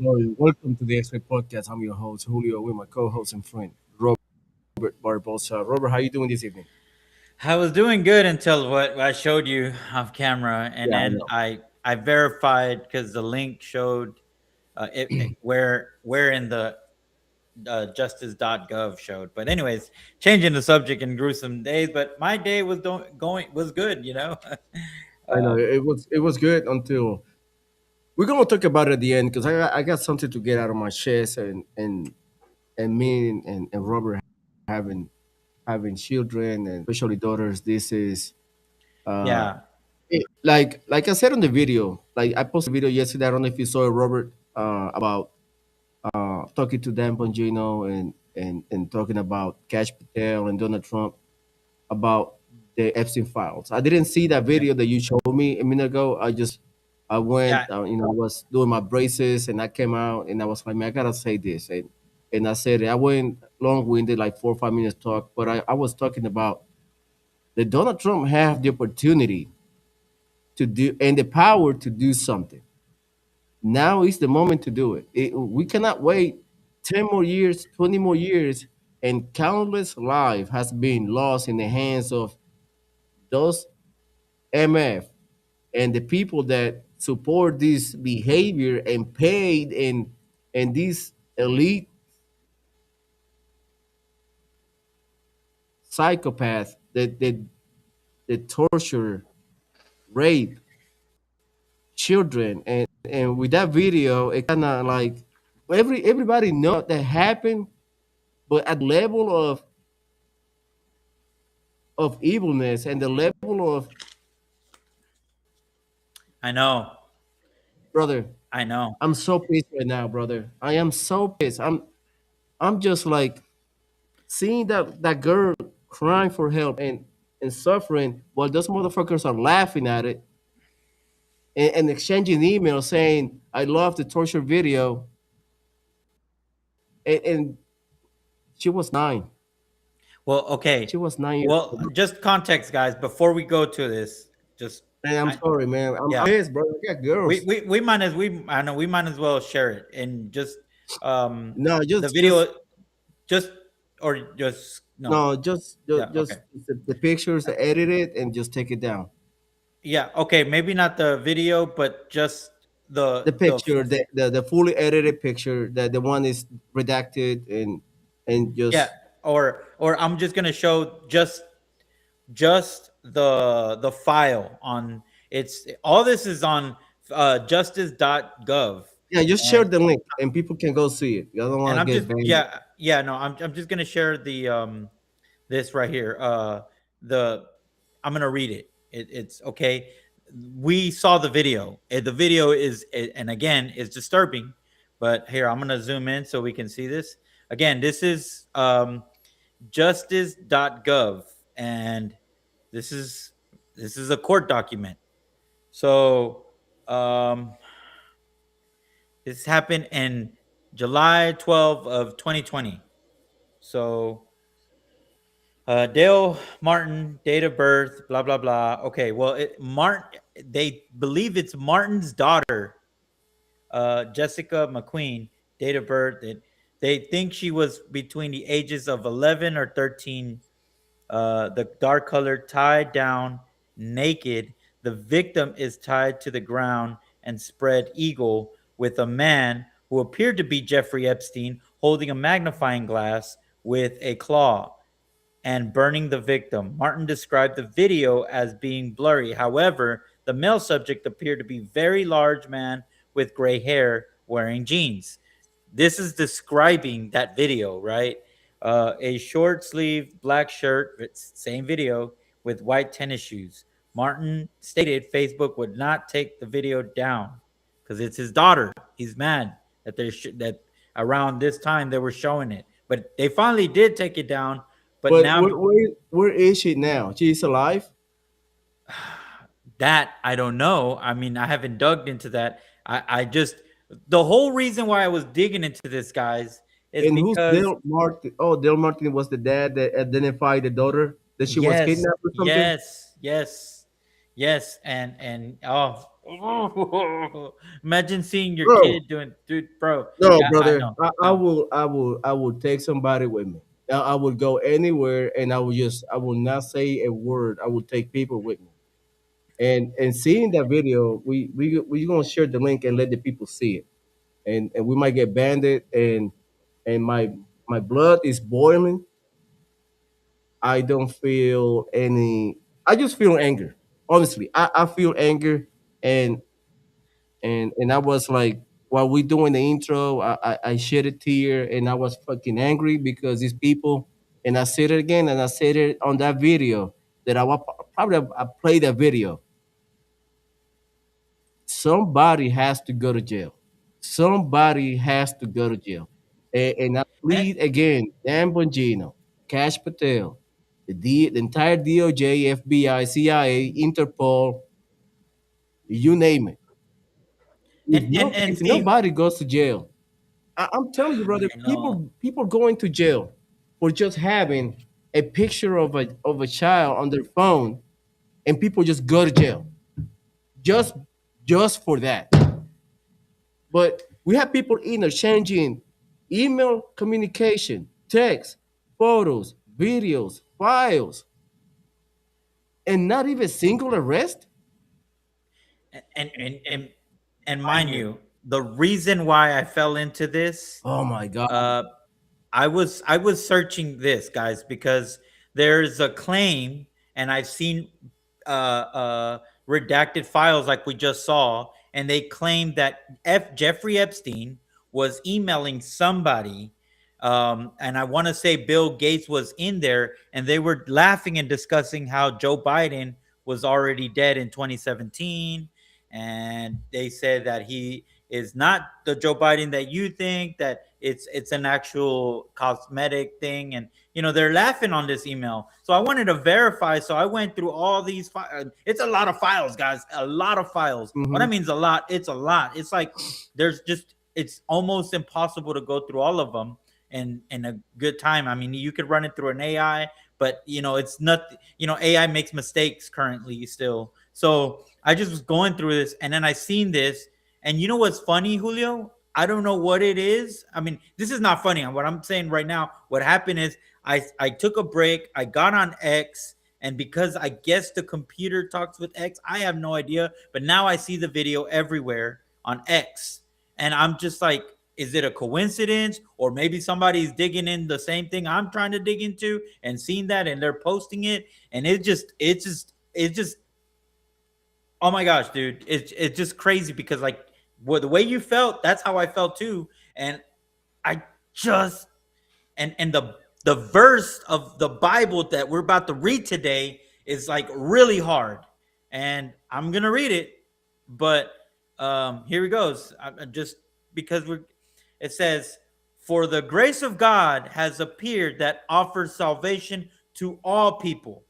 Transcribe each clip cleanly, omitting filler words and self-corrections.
Hello, welcome to the X-Ray Podcast. I'm your host, Julio, with my co-host and friend, Robert Barbosa. Robert, how you doing this evening? I was doing good until what I showed you off camera, and Yeah, I then know. I verified because the link showed where in the justice.gov showed. But anyways, changing the subject in gruesome days, but my day was going was good, you know. I know. um, It was good until we're gonna talk about it at the end because I got something to get out of my chest and me and Robert having having children and especially daughters. This is uh yeah, like I said on the video, like I posted a video yesterday. I don't know if you saw it, Robert, about talking to Dan Bongino and talking about Cash Patel and Donald Trump about the Epstein files. I didn't see that yeah, video that you showed me a minute ago. I went, yeah. I was doing my braces and I came out and I was like, man, I gotta say this. And I said it. I went long winded, like 4 or 5 minutes talk, but I was talking about that Donald Trump have the opportunity to do and the power to do something. Now is the moment to do it. We cannot wait 10 more years, 20 more years, and countless life has been lost in the hands of those MF and the people that support this behavior and paid and these elite psychopaths that torture, rape children. And with that video, it kind of like everybody know that happened, but at the level of evilness and the level of I know, brother. I know. I'm so pissed right now, brother. I am so pissed. I'm just like seeing that girl crying for help and suffering while those motherfuckers are laughing at it and exchanging emails saying I love the torture video and she was 9. Well, okay. She was 9 years Well, old. just context, guys. Before we go to this, just And I'm I, sorry, man. I'm yeah. pissed, bro. I got girls. We might as we I know we might as well share it and just No, the just video just or just no. no, Yeah, okay. just the pictures, edit it, and just take it down. Yeah, okay, maybe not the video, but just The the picture, the fully edited picture, the one is redacted and yeah, just or I'm just going to show just the file on it's all this is on justice.gov. yeah, just share and the link and people can go see it. I don't and want I'm to just get banned. yeah, no, I'm just going to share the this right here. The I'm gonna read it. It's okay. We saw the video. The video is, and again, is disturbing. But here, I'm gonna zoom in so we can see this. Again, this is justice.gov, and this is this is a court document. So this happened in July 12 of 2020. So Dale Martin, date of birth, blah blah blah. Okay, well, Martin. They believe it's Martin's daughter, Jessica McQueen, date of birth. They think she was between the ages of 11 or 13. The dark color, tied down, naked. The victim is tied to the ground and spread eagle with a man who appeared to be Jeffrey Epstein holding a magnifying glass with a claw and burning the victim. Martin described the video as being blurry. However, the male subject appeared to be a very large man with gray hair wearing jeans. This is describing that video, right? A short sleeve black shirt, same video, with white tennis shoes. Martin stated Facebook would not take the video down because it's his daughter. He's mad that that around this time they were showing it, but they finally did take it down. But But now where is she now? She's alive. that I don't know. I mean, I haven't dug into that. I just the whole reason why I was digging into this, guys, is And who's because Dale Martin? Oh, Dale Martin was the dad that identified the daughter that she was yes, kidnapped or something. yes, yes, yes, and oh, Imagine seeing your bro. kid doing, dude, bro. No, Yeah, I brother. know. I No, will. I will take somebody with me. I would go anywhere, and I will just. I will not say a word. I will take people with me. And seeing that video, we gonna share the link and let the people see it. And we might get banned it. And my blood is boiling. I don't feel any. I just feel anger. Honestly, I feel anger, and and I was like, while we doing the intro, I shed a tear, and I was fucking angry because these people, and I said it again, and I said it on that video that probably I played that video. Somebody has to go to jail. Somebody has to go to jail. And I and plead again, Dan Bongino, Cash Patel, the entire DOJ, FBI, CIA, Interpol, you name it. and If see, nobody goes to jail, I'm telling you, brother, I know. people going to jail for just having a picture of a child on their phone, and people just go to jail just just for that. But we have people interchanging email communication, text, photos, videos, files, and not even single arrest. and and and and mind you, the reason why I fell into this, Oh my God. uh, I was searching this, guys, because there's a claim, and I've seen redacted files like we just saw, and they claim that Jeffrey Epstein was emailing somebody, and I want to say Bill Gates was in there, and they were laughing and discussing how Joe Biden was already dead in 2017, and they said that he is not the Joe Biden that you think, that it's an actual cosmetic thing, and they're laughing on this email. So I wanted to verify, so I went through all these files. It's a lot of files, guys, a lot of files. What Hmm. that means, a lot, it's a lot. It's like it's almost impossible to go through all of them in a good time. I mean, you could run it through an AI, but it's not. AI makes mistakes currently still. So I just was going through this, and then I seen this, and you know what's funny, Julio? I don't know what it is. I mean, this is not funny. What I'm saying right now, what happened is I took a break. I got on X, and because I guess the computer talks with X, I have no idea. But now I see the video everywhere on X, and I'm just like, is it a coincidence, or maybe somebody's digging in the same thing I'm trying to dig into and seeing that, and they're posting it, and it just oh my gosh, dude, it's just crazy because like the way you felt, that's how I felt too, and I just and the verse of the Bible that we're about to read today is like really hard, and I'm gonna read it, but here it goes. Just because it says, "For the grace of God has appeared that offers salvation to all people."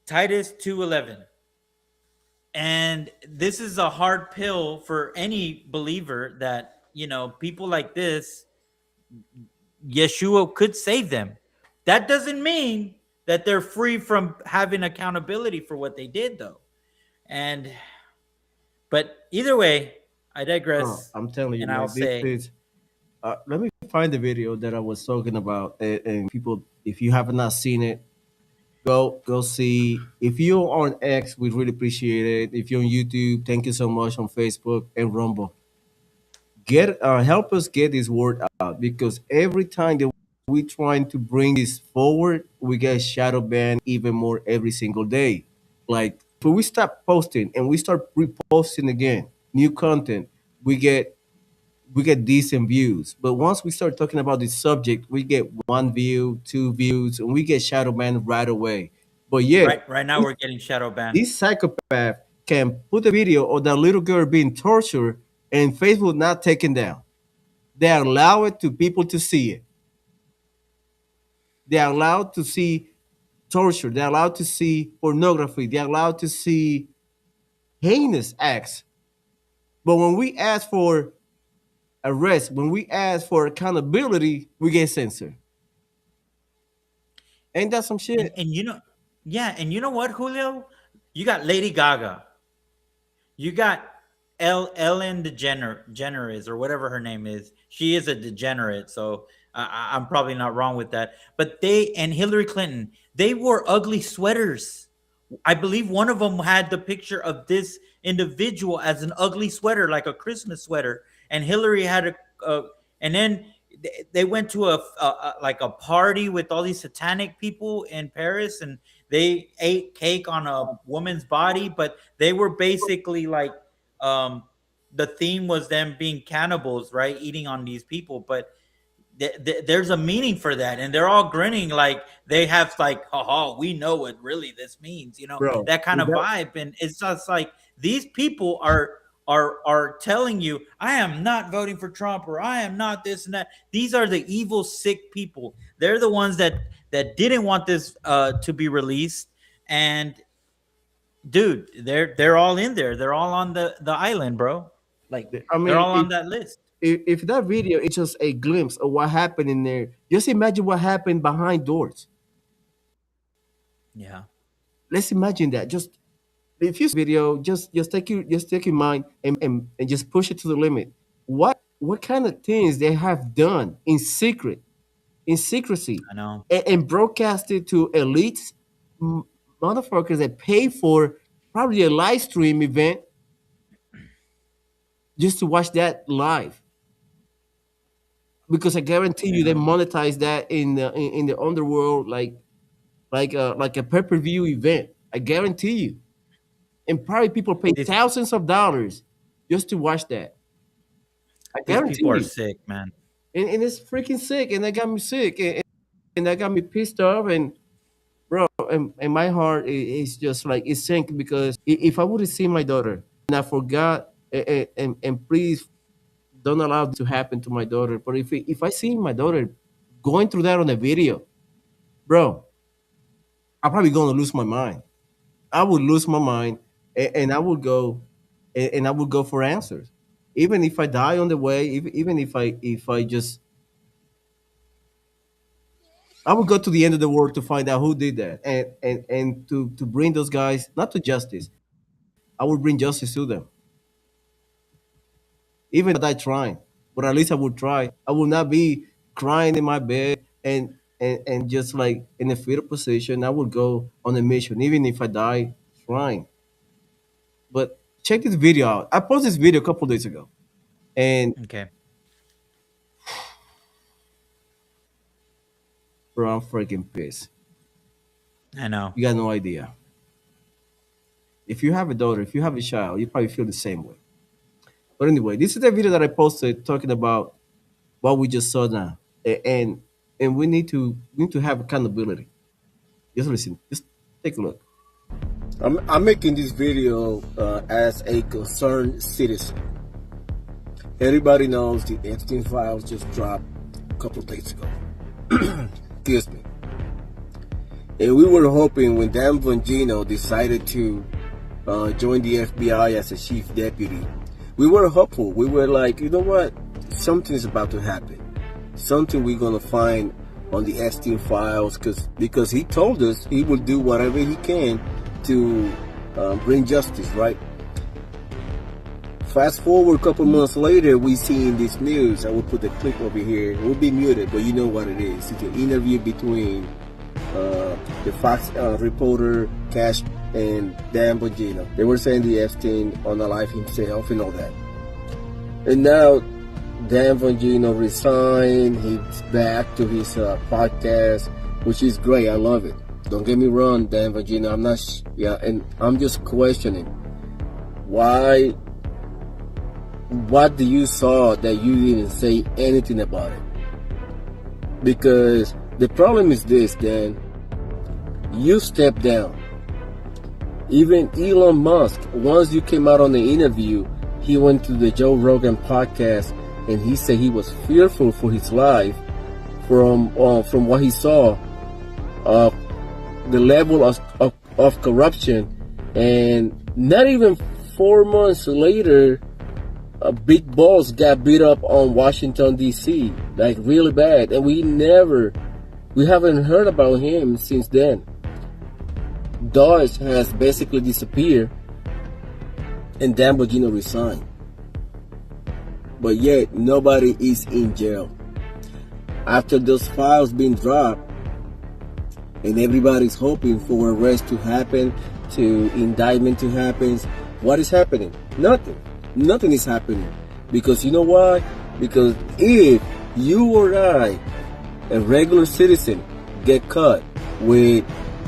Titus 2:11. And this is a hard pill for any believer that, people like this, Yeshua could save them. That doesn't mean that they're free from having accountability for what they did, though. And, but either way, I digress. I'm telling you, And I'll man, this say, is. Let me find the video that I was talking about, and people, if you have not seen it, go see. If you're on X, we really appreciate it. If you're on YouTube, thank you so much. On Facebook and Rumble, help us get this word out, because every time that we trying to bring this forward, we get shadow banned even more every single day. Like, if we stop posting and we start reposting again new content, we get we get decent views. But once we start talking about this subject, we get one view, two views, and we get shadow banned right away. But yet, right now this, we're getting shadow banned. this psychopath can put a video of that little girl being tortured, and Facebook not taken down. They allow it to people to see it. They are allowed to see torture. They're allowed to see pornography. They're allowed to see heinous acts. But when we ask for arrest, when we ask for accountability, we get censored. Ain't that some And shit? yeah, and you know what, Julio? You got Lady Gaga. You got Ellen DeGeneres or whatever her name is. She is a degenerate, so I'm probably not wrong with that. But they and Hillary Clinton, they wore ugly sweaters. I believe one of them had the picture of this individual as an ugly sweater, like a Christmas sweater, and Hillary had a and then they went to a like a party with all these satanic people in Paris, and they ate cake on a woman's body, but they were basically like um the theme was them being cannibals, right? Eating on these people, but there's a meaning for that, and they're all grinning like they have like, haha, we know what really this means, bro. that kind Is of that vibe. And it's just like these people are telling you, I am not voting for Trump, or I am not this and that. These are the evil, sick people. They're the ones that didn't want this to be released. And dude, they're all in there. They're all on the island, bro. Like I they're mean, all on that list. if that video is just a glimpse of what happened in there, just imagine what happened behind doors. Yeah. Let's imagine that. Just if you see the video, just take your mind and just push it to the limit. What kind of things they have done in secret, in secrecy, I know. and broadcast it to elites, m- motherfuckers that pay for probably a live stream event just to watch that live. Because I guarantee you, they Yeah. monetize that in the underworld like a pay per view event. I guarantee you, and probably people pay These thousands of dollars just to watch that. I these guarantee people are you, sick, man. and it's freaking sick, and that got me sick, and that got me pissed off, and bro, and my heart is just like it's sinking because if I would have seen my daughter and I forgot, and please don't allow this to happen to my daughter, but if I see my daughter going through that on a video, bro, I'm probably gonna lose my mind. I would lose my mind, and I would go, and I would go for answers, even if I die on the way. Even if I just I would go to the end of the world to find out who did that, and to bring those guys not to justice. I would bring justice to them, even if I die trying. But at least I would try. I would not be crying in my bed and just like in a fetal position. I would go on a mission, even if I die trying. But check this video out. I posted this video a couple days ago, and Okay. bro, I'm freaking pissed. I know. You got no idea. If you have a daughter, if you have a child, you probably feel the same way. But anyway, this is the video that I posted talking about what we just saw now, and we need to have accountability. Just listen. Just take a look. I'm making this video as a concerned citizen. Everybody knows the Epstein files just dropped a couple of days ago. Excuse me. And we were hoping when Dan Bongino decided to join the FBI as a chief deputy, we were hopeful. We were like, you know what? Something's about to happen. Something we're going to find on the Epstein files because he told us he will do whatever he can to bring justice, right? Fast forward a couple months later, we see in this news, I will put the clip over here. It will be muted, but you know what it is. It's an interview between the Fox reporter, Cash, and Dan Bongino. They were saying the Epstein unalived himself and all that. And now Dan Bongino resigned. He's back to his podcast, which is great. I love it. Don't get me wrong, Dan Bongino. I'm not, and I'm just questioning why. What do you saw that you didn't say anything about it? Because the problem is this, Dan. You stepped down. Even Elon Musk, once you came out on the interview, he went to the Joe Rogan podcast and he said he was fearful for his life from what he saw, the level of corruption. And not even 4 months later, a big boss got beat up on Washington D.C. like really bad, and we haven't heard about him since then. Doge has basically disappeared, and Dan Bongino resigned. But yet nobody is in jail. After those files being dropped, and everybody's hoping for arrest to happen, to indictment to happen, what is happening? Nothing. Nothing is happening. Because you know why? Because if you or I, a regular citizen, get caught with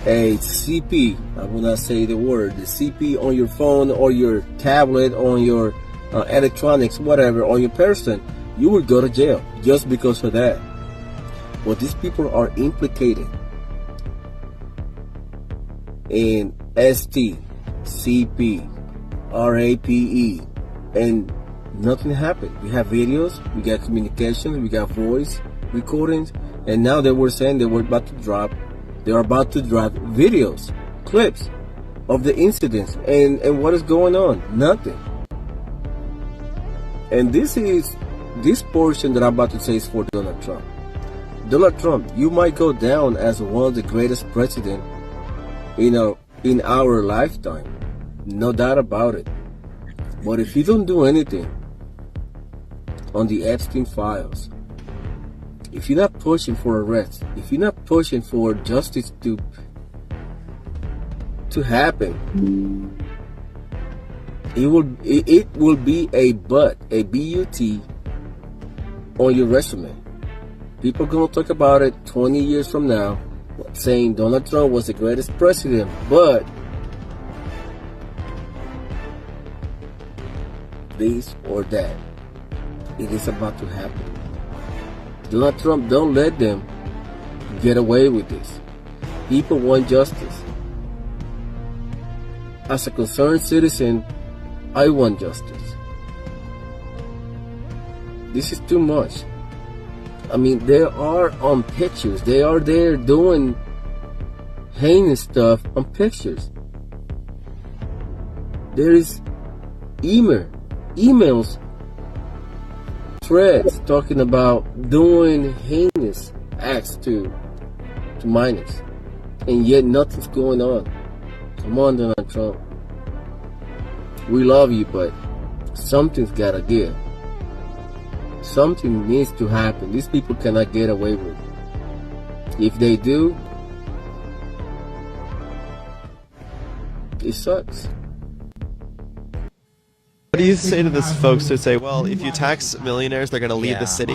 a CP, I will not say the word, the CP on your phone or your tablet, on your electronics, whatever, on your person, you will go to jail just because of that. But these people are implicated in ST, CP, RAPE, and nothing happened. We have videos, we got communications, we got voice recordings, and now they were saying they are about to drop videos, clips of the incidents, and what is going on? Nothing. And this portion that I'm about to say is for Donald Trump. Donald Trump, you might go down as one of the greatest presidents, in our lifetime. No doubt about it. But if you don't do anything on the Epstein files, if you're not pushing for arrest, if you're not pushing for justice to happen, it will be a BUT on your resume. People are gonna talk about it 20 years from now, saying Donald Trump was the greatest president, but this or that, it is about to happen. Donald Trump, don't let them get away with this. People want justice. As a concerned citizen, I want justice. This is too much. I mean, they are on pictures. They are there doing heinous stuff on pictures. There is emails, threads talking about doing heinous acts to minors, and yet nothing's going on. Come on, Donald Trump. We love you, but something's gotta give. Something needs to happen. These people cannot get away with it. If they do, it sucks. What do you say to those folks who say, well, if you tax millionaires, they're going to leave the city?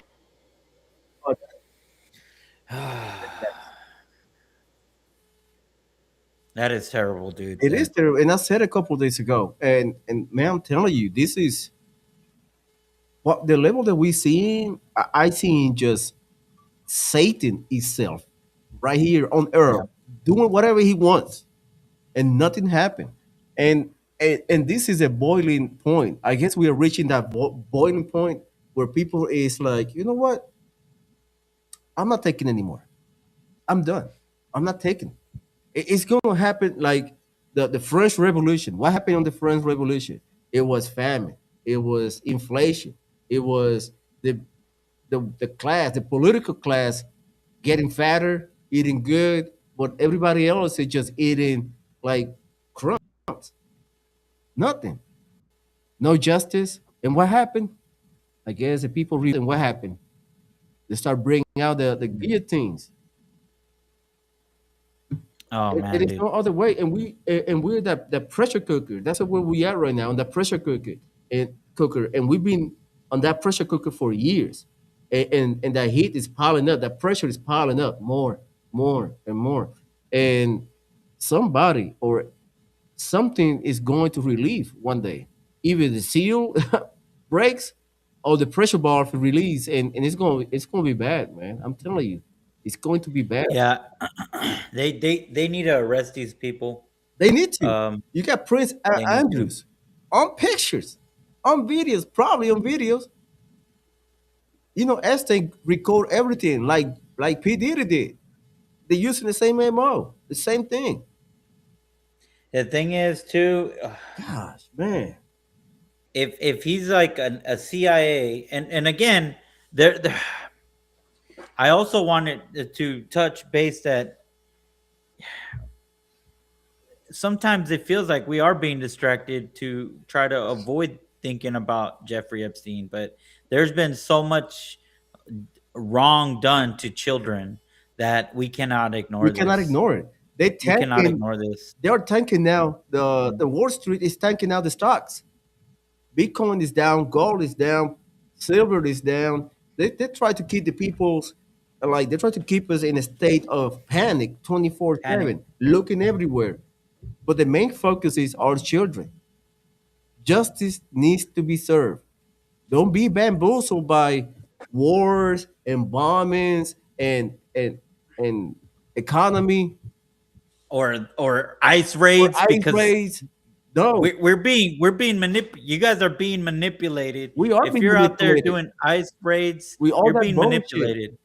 That is terrible, dude. It is terrible. And I said a couple of days ago, and man, I'm telling you, this is what the level that we see. I see just Satan itself right here on earth doing whatever he wants, and nothing happened. And this is a boiling point. I guess we are reaching that boiling point where people is like, you know what? I'm not taking anymore. I'm done. I'm not taking. It's going to happen like the French Revolution. What happened on the French Revolution? It was famine. It was inflation. It was the class, the political class, getting fatter, eating good, but everybody else is just eating like crumbs. Nothing. No justice. And what happened? I guess the people reason what happened. They start bringing out the guillotines. Oh And man, it's dude. no other way. And we're that pressure cooker. That's where we are right now on the pressure cooker. And we've been on that pressure cooker for years. And that heat is piling up. That pressure is piling up more, more, and more. And somebody or something is going to relieve one day. Either the seal breaks or the pressure valve release, and it's going to be bad, man. I'm telling you, it's going to be bad. Yeah, they need to arrest these people. They need to. Um, You got Prince they need to. Andrews on pictures, on videos, probably on videos. Epstein record everything like P Diddy did. They're using the same MO, the same thing. The thing is, too, Gosh, man. if he's like a CIA, and again, there, I also wanted to touch base that sometimes it feels like we are being distracted to try to avoid thinking about Jeffrey Epstein, but there's been so much wrong done to children that we cannot We ignore cannot this. ignore it. They We cannot tanking. ignore this. They are tanking now. The Wall Street is tanking now the stocks. Bitcoin is down, gold is down, silver is down. They try to keep the people's like they try to keep us in a state of panic Panic. 24/7, looking everywhere. But the main focus is our children. Justice needs to be served. Don't be bamboozled by wars and bombings and economy Or ice or raids, ICE because raids. No, we're being you guys are being manipulated. we are If being you're out there manipulated. doing ice raids, We all you're that being bullshit. manipulated.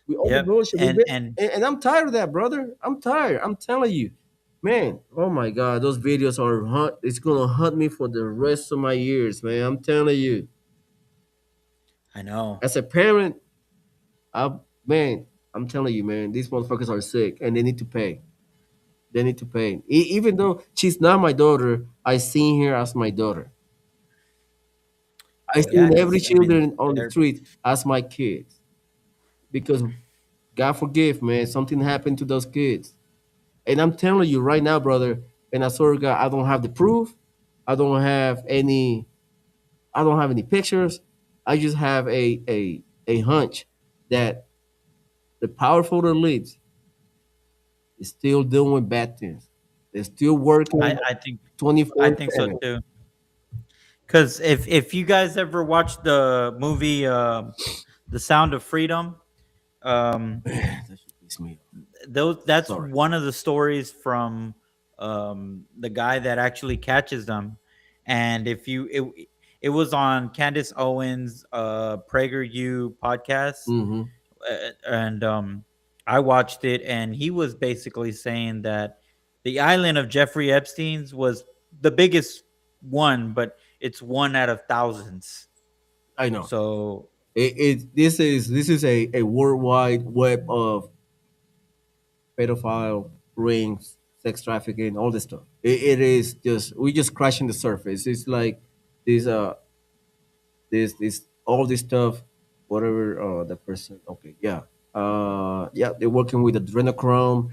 We all the Yep. bullshit. We've and been, and and I'm tired of that, brother. I'm tired. I'm telling you, man. Oh my God, those videos are hunt. It's gonna hunt me for the rest of my years, man. I'm telling you. I know. As a parent, I man, I'm telling you, man. These motherfuckers are sick, and they need to pay. They need to pay. Even though she's not my daughter, I seen her as my daughter. I Oh yeah, seen every because I mean children on the they're street as my kids because God forgive, man. Something happened to those kids. And I'm telling you right now, brother, and I swear to God, I don't have the proof. I don't have any. I don't have any pictures. I just have a hunch that the powerful elites is still doing bad things. They're still working I think I think so 24/7. too. Because if you guys ever watched the movie The Sound of Freedom, um, That should piss me off. that's Sorry. one of the stories from the guy that actually catches them. And if you it was on Candace Owens PragerU podcast, Mm-hmm. and I watched it, and he was basically saying that the island of Jeffrey Epstein's was the biggest one, but it's one out of thousands. I know. So This is a worldwide web of pedophile rings, sex trafficking, all this stuff. It is just we just crashing the surface. It's like this this all this stuff, whatever the person. Okay, yeah, yeah, they're working with adrenochrome,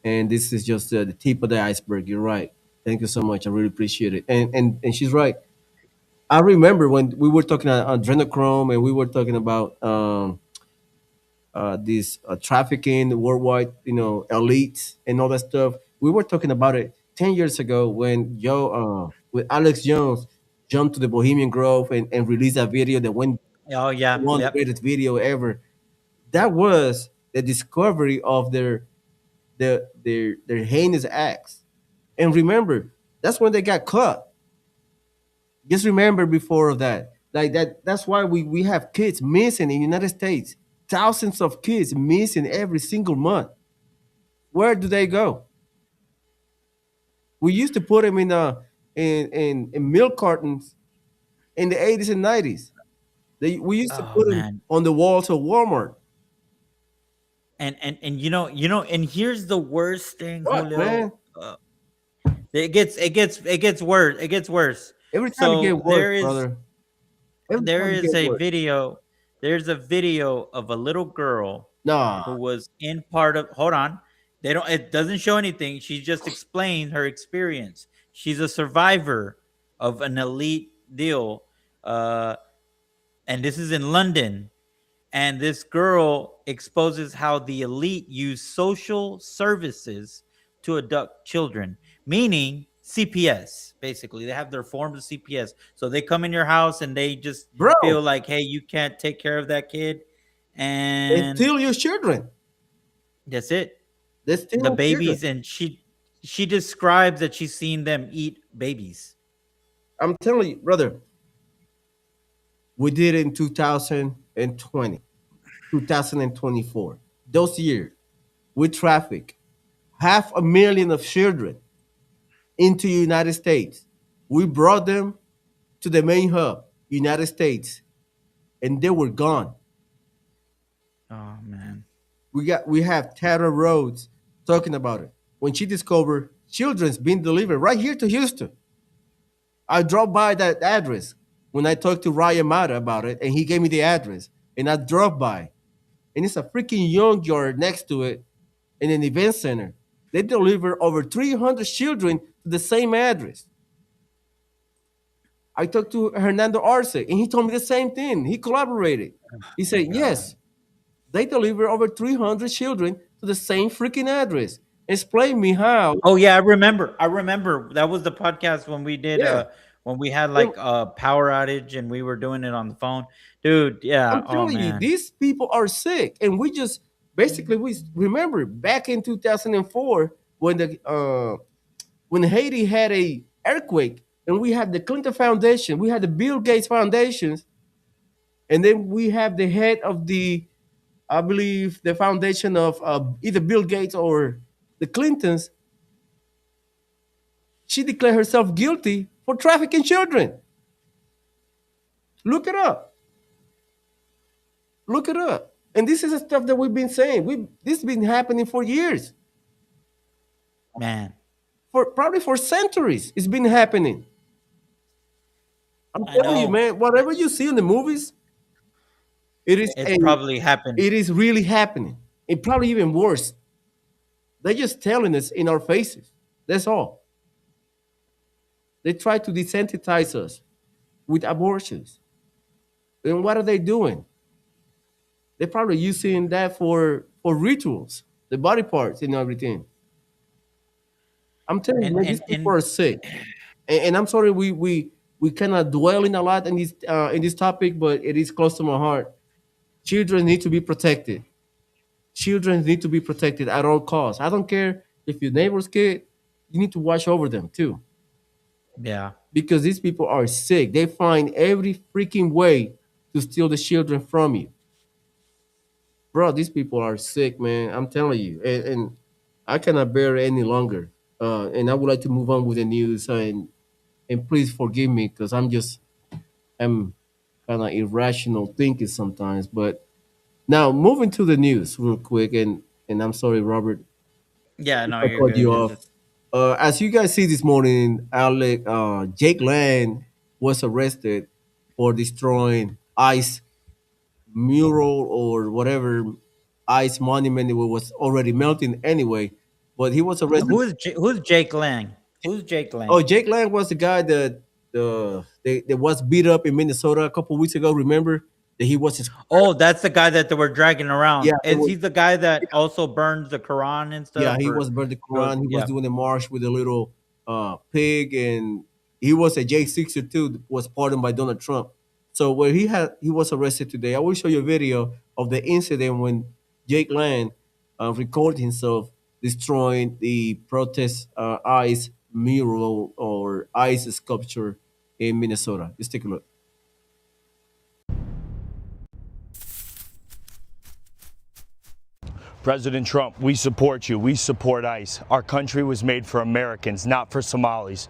and this is just the tip of the iceberg. You're right. Thank you so much. I really appreciate it. And she's right. I remember when we were talking about adrenochrome and we were talking about this trafficking worldwide, elites and all that stuff. We were talking about it 10 years ago when with Alex Jones jumped to the Bohemian Grove and released a video that went oh yeah, one of the yep. greatest video ever. That was the discovery of their heinous acts. And remember, that's when they got caught. Just remember before of that. Like that's why we have kids missing in the United States. Thousands of kids missing every single month. Where do they go? We used to put them in milk cartons in the 80s and 90s. We used to Oh put them man. on the walls of Walmart. And and here's the worst thing, What, Julio. man? It gets worse. It gets worse. Every time it So get worse, brother. Every there time it is get a worse. video there's a video of a little girl Nah, who was in part of, hold on, they don't, it doesn't show anything, she just explained her experience. She's a survivor of an elite deal, uh and this is in London. And this girl exposes how the elite use social services to abduct children, meaning CPS. Basically, they have their forms of CPS. So they come in your house and they just bro, feel like, hey, you can't take care of that kid. they And steal your children. that's it. They steal The your children. babies, and she describes that she's seen them eat babies. I'm telling you, brother, we did it in 2020, 2024. Those years, we traffic 500,000 of children into the United States. We brought them to the main hub, United States, and they were gone. Oh man. We have Tara Rhodes talking about it. When she discovered children's being delivered right here to Houston. I drove by that address when I talked to Ryan Mata about it, and he gave me the address. And I drove by, and it's a freaking junkyard next to it in an event center. They deliver over 300 children to the same address. I talked to Hernando Arce, and he told me the same thing. He collaborated. He My said, God. yes, they deliver over 300 children to the same freaking address. Explain me how. Oh yeah, I remember. I remember that was the podcast when we did Yeah, when we had and like a power outage and we were doing it on the phone. Dude, yeah. I'm Oh telling you, man. these people are sick, and we just basically we remember back in 2004 when Haiti had a earthquake, and we had the Clinton Foundation, we had the Bill Gates Foundations, and then we have the head of the, I believe, the foundation of either Bill Gates or the Clintons. She declared herself guilty for trafficking children. Look it up. Look it up. And this is the stuff that we've been saying. This has been happening for years, Man. for probably for centuries. It's been happening. I'm I telling you, know. man. Whatever you see in the movies, it is It's a, probably happened. it is really happening. It probably even worse. They're just telling us in our faces. That's all. They try to desensitize us with abortions. And what are they doing? They're probably using that for rituals, the body parts and everything. I'm telling you, And man, these and people and are sick. And I'm sorry we cannot dwell in a lot in this topic, but it is close to my heart. Children need to be protected. Children need to be protected at all costs. I don't care if your neighbor's kid, you need to watch over them too. yeah. Because these people are sick. They find every freaking way to steal the children from you. Bro, these people are sick, man. I'm telling you. And I cannot bear it any longer. And I would like to move on with the news. And please forgive me because I'm kind of irrational thinking sometimes. But now moving to the news real quick. And I'm sorry, Robert, Yeah, if no, I you're cut good. you You're off. just As you guys see this morning, Jake Land was arrested for destroying ICE mural or whatever ice monument it was already melting anyway. But he was arrested. who's Jake Lang? Who's Jake Oh, Lang? Jake Lang was the guy that was beat up in Minnesota a couple weeks ago. Remember that he was his, Oh, that's the guy that they were dragging around. yeah, Is he the guy that also burns the Quran and yeah, stuff? he Or was burned the those? Quran. He was Yeah. doing a march with a little pig, and he was a J62 that was pardoned by Donald Trump. So where he was arrested today. I will show you a video of the incident when Jake Land recorded himself destroying the protest ice mural or ice sculpture in Minnesota. Let's take a look. President Trump, we support you. We support ICE. Our country was made for Americans, not for Somalis.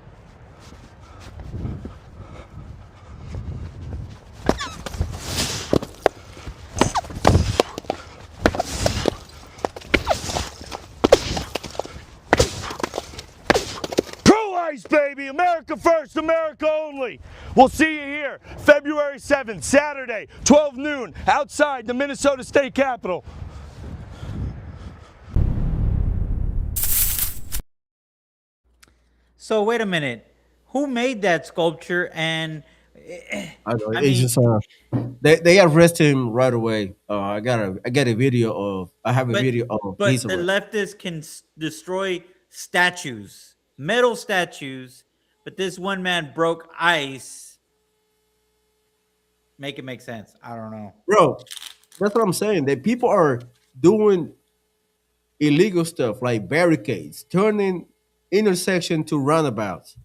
Pro-ICE, baby! America first, America only! We'll see you here, February 7th, Saturday, 12 noon, outside the Minnesota State Capitol. So wait a minute. Who made that sculpture? And I know I it's mean, just they arrested him right away. I got a video of I have a but video of his but the arrest. leftists can destroy statues, metal statues, but this one man broke ice. Make it make sense. I don't know. Bro, that's what I'm saying. That people are doing illegal stuff like barricades, turning intersection to roundabouts,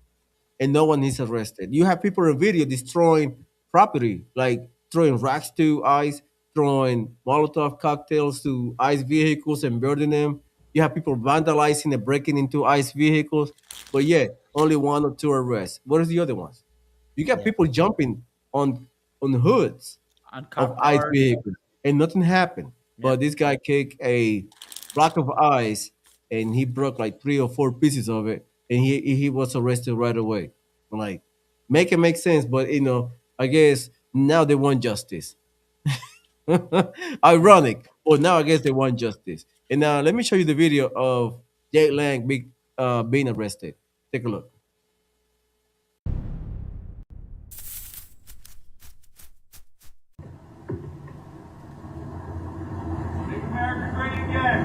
and no one is arrested. You have people in video destroying property, like throwing rocks to ICE, throwing Molotov cocktails to ICE vehicles and burning them. You have people vandalizing and breaking into ICE vehicles, but yeah, only one or two arrests. What are the other ones? You got Yeah, people jumping on on hoods on of cop ICE cars. vehicles, and nothing happened. Yeah, But this guy kicked a block of ice, and he broke like three or four pieces of it. and he was arrested right away. I'm like, make it make sense, but I guess now they want justice. Ironic, but now I guess they want justice. And now let me show you the video of Jake Lang being arrested. Take a look. Make America great again.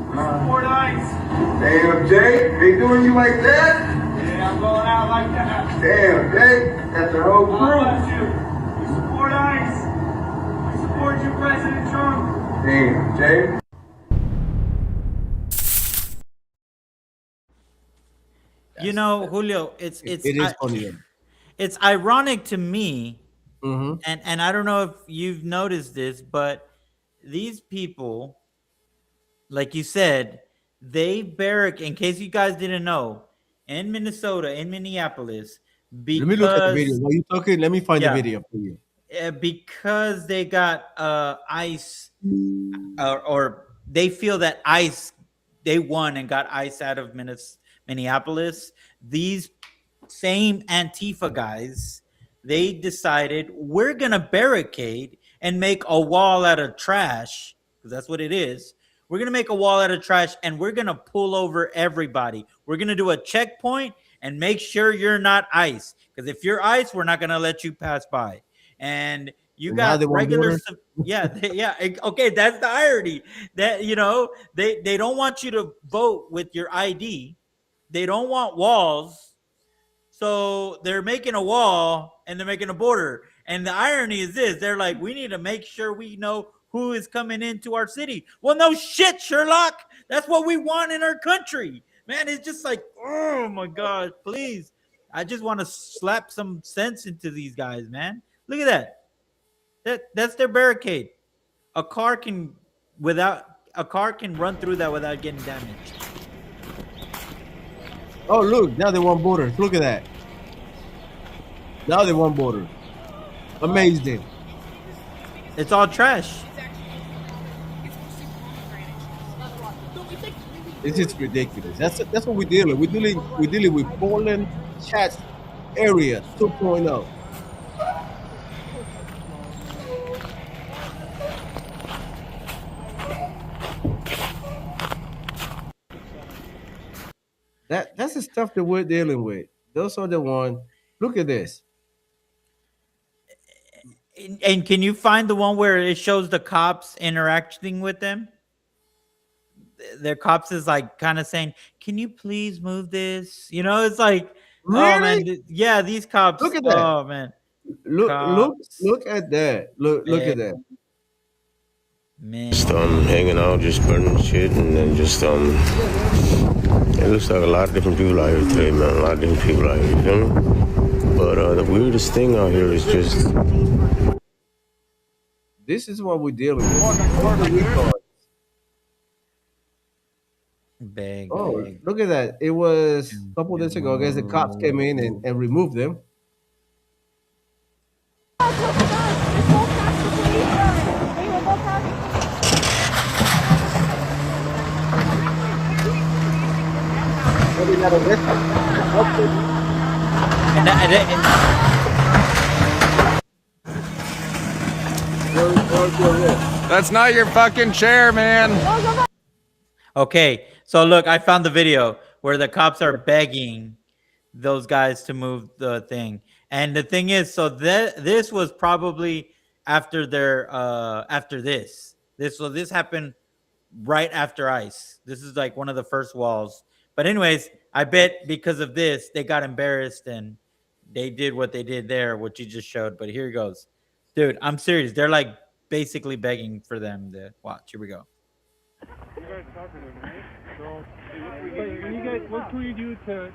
We support ICE. Damn, Jay, they doing you like that? Yeah, I'm going out like that. Damn, Jay, that's the whole crew. God bless you. We support ICE. We support you, President Trump. Damn, Jay. You know, Julio, it's It is funny. it's ironic to me, Mm-hmm. and I don't know if you've noticed this, but these people, like you said, they barrack, in case you guys didn't know, in Minnesota, in Minneapolis, Let me look at the video. because While you talking, let me find the yeah, video for you. because they got ICE, or they feel that ICE, they won and got ICE out of Minneapolis. These same Antifa guys, they decided we're gonna barricade and make a wall out of trash, because that's what it is. We're gonna make a wall out of trash and we're gonna pull over everybody. We're gonna do a checkpoint and make sure you're not ICE, because if you're ICE, we're not gonna let you pass by. And you And now they got want regular, border. yeah. Okay, that's the irony. That they don't want you to vote with your ID. They don't want walls, so they're making a wall and they're making a border. And the irony is this: they're like, we need to make sure we know who is coming into our city. Well, no shit, Sherlock. That's what we want in our country, man. It's just like, oh my god, please. I just want to slap some sense into these guys, man. Look at that. That's their barricade. A car can run through that without getting damaged. Oh, look, now they want borders. Look at that. Now they want borders. Amazing. It's all trash. This is ridiculous. That's what we're dealing. We're dealing with Portland chat area 2.0. That's the stuff that we're dealing with. Those are the one. Look at this. And can you find the one where it shows the cops interacting with them? Their cops is like kind of saying, "Can you please move this?" It's like, oh man, Really? yeah, these cops. Look at that. Oh man, Look cops, at that. Look at that. man. Just hanging out, just burning shit, and then just it looks like a lot of different people out here today, man. A lot of different people out here, you feel me? But the weirdest thing out here is just This is what we're dealing with. All the retards. Big. Oh, look at that. It was a couple days ago. I guess the cops came in and removed them. But they got arrested. That's not your fucking chair, man. Okay, so look, I found the video where the cops are begging those guys to move the thing. And the thing is, so this was probably after this. This happened right after ICE. This is like one of the first walls. But anyways, I bet because of this, they got embarrassed and they did what they did there, what you just showed. But here it goes. Dude, I'm serious. They're like basically begging for them to watch. Here we go. You guys talking to them, right? So, what can we do to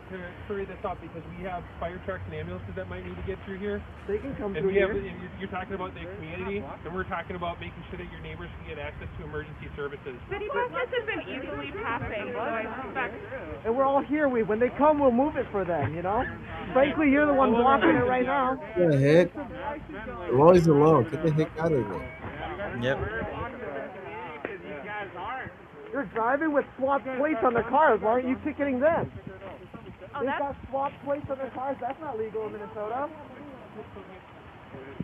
hurry this up? Because we have fire trucks and ambulances that might need to get through here. They can come And through here. you're talking about the community, and we're talking about making sure that your neighbors can get access to emergency services. City buses have been easily passing, so I suspect. And we're all here. When they come, we'll move it for them, Frankly, you're the one blocking it right now. What the heck? The law is the law. Get the heck out of there. Yep. You're driving with SWAT plates on their cars. Why aren't you ticketing them? They've got swap plates on their cars. That's not legal in Minnesota.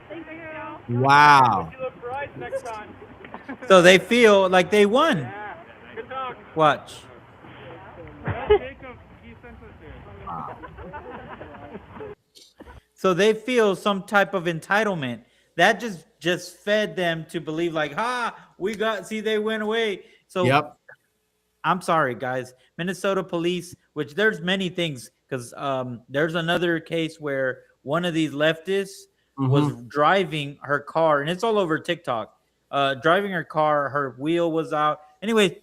Thank you. Wow. You look right next time. So they feel like they won. Yeah. Good talk. Watch. Jacob, he sent us here. So they feel some type of entitlement. That just fed them to believe like, they went away. So Yep. I'm sorry, guys. Minnesota police, which there's many things, because there's another case where one of these leftists was driving her car, and it's all over TikTok. Driving her car, her wheel was out. Anyway,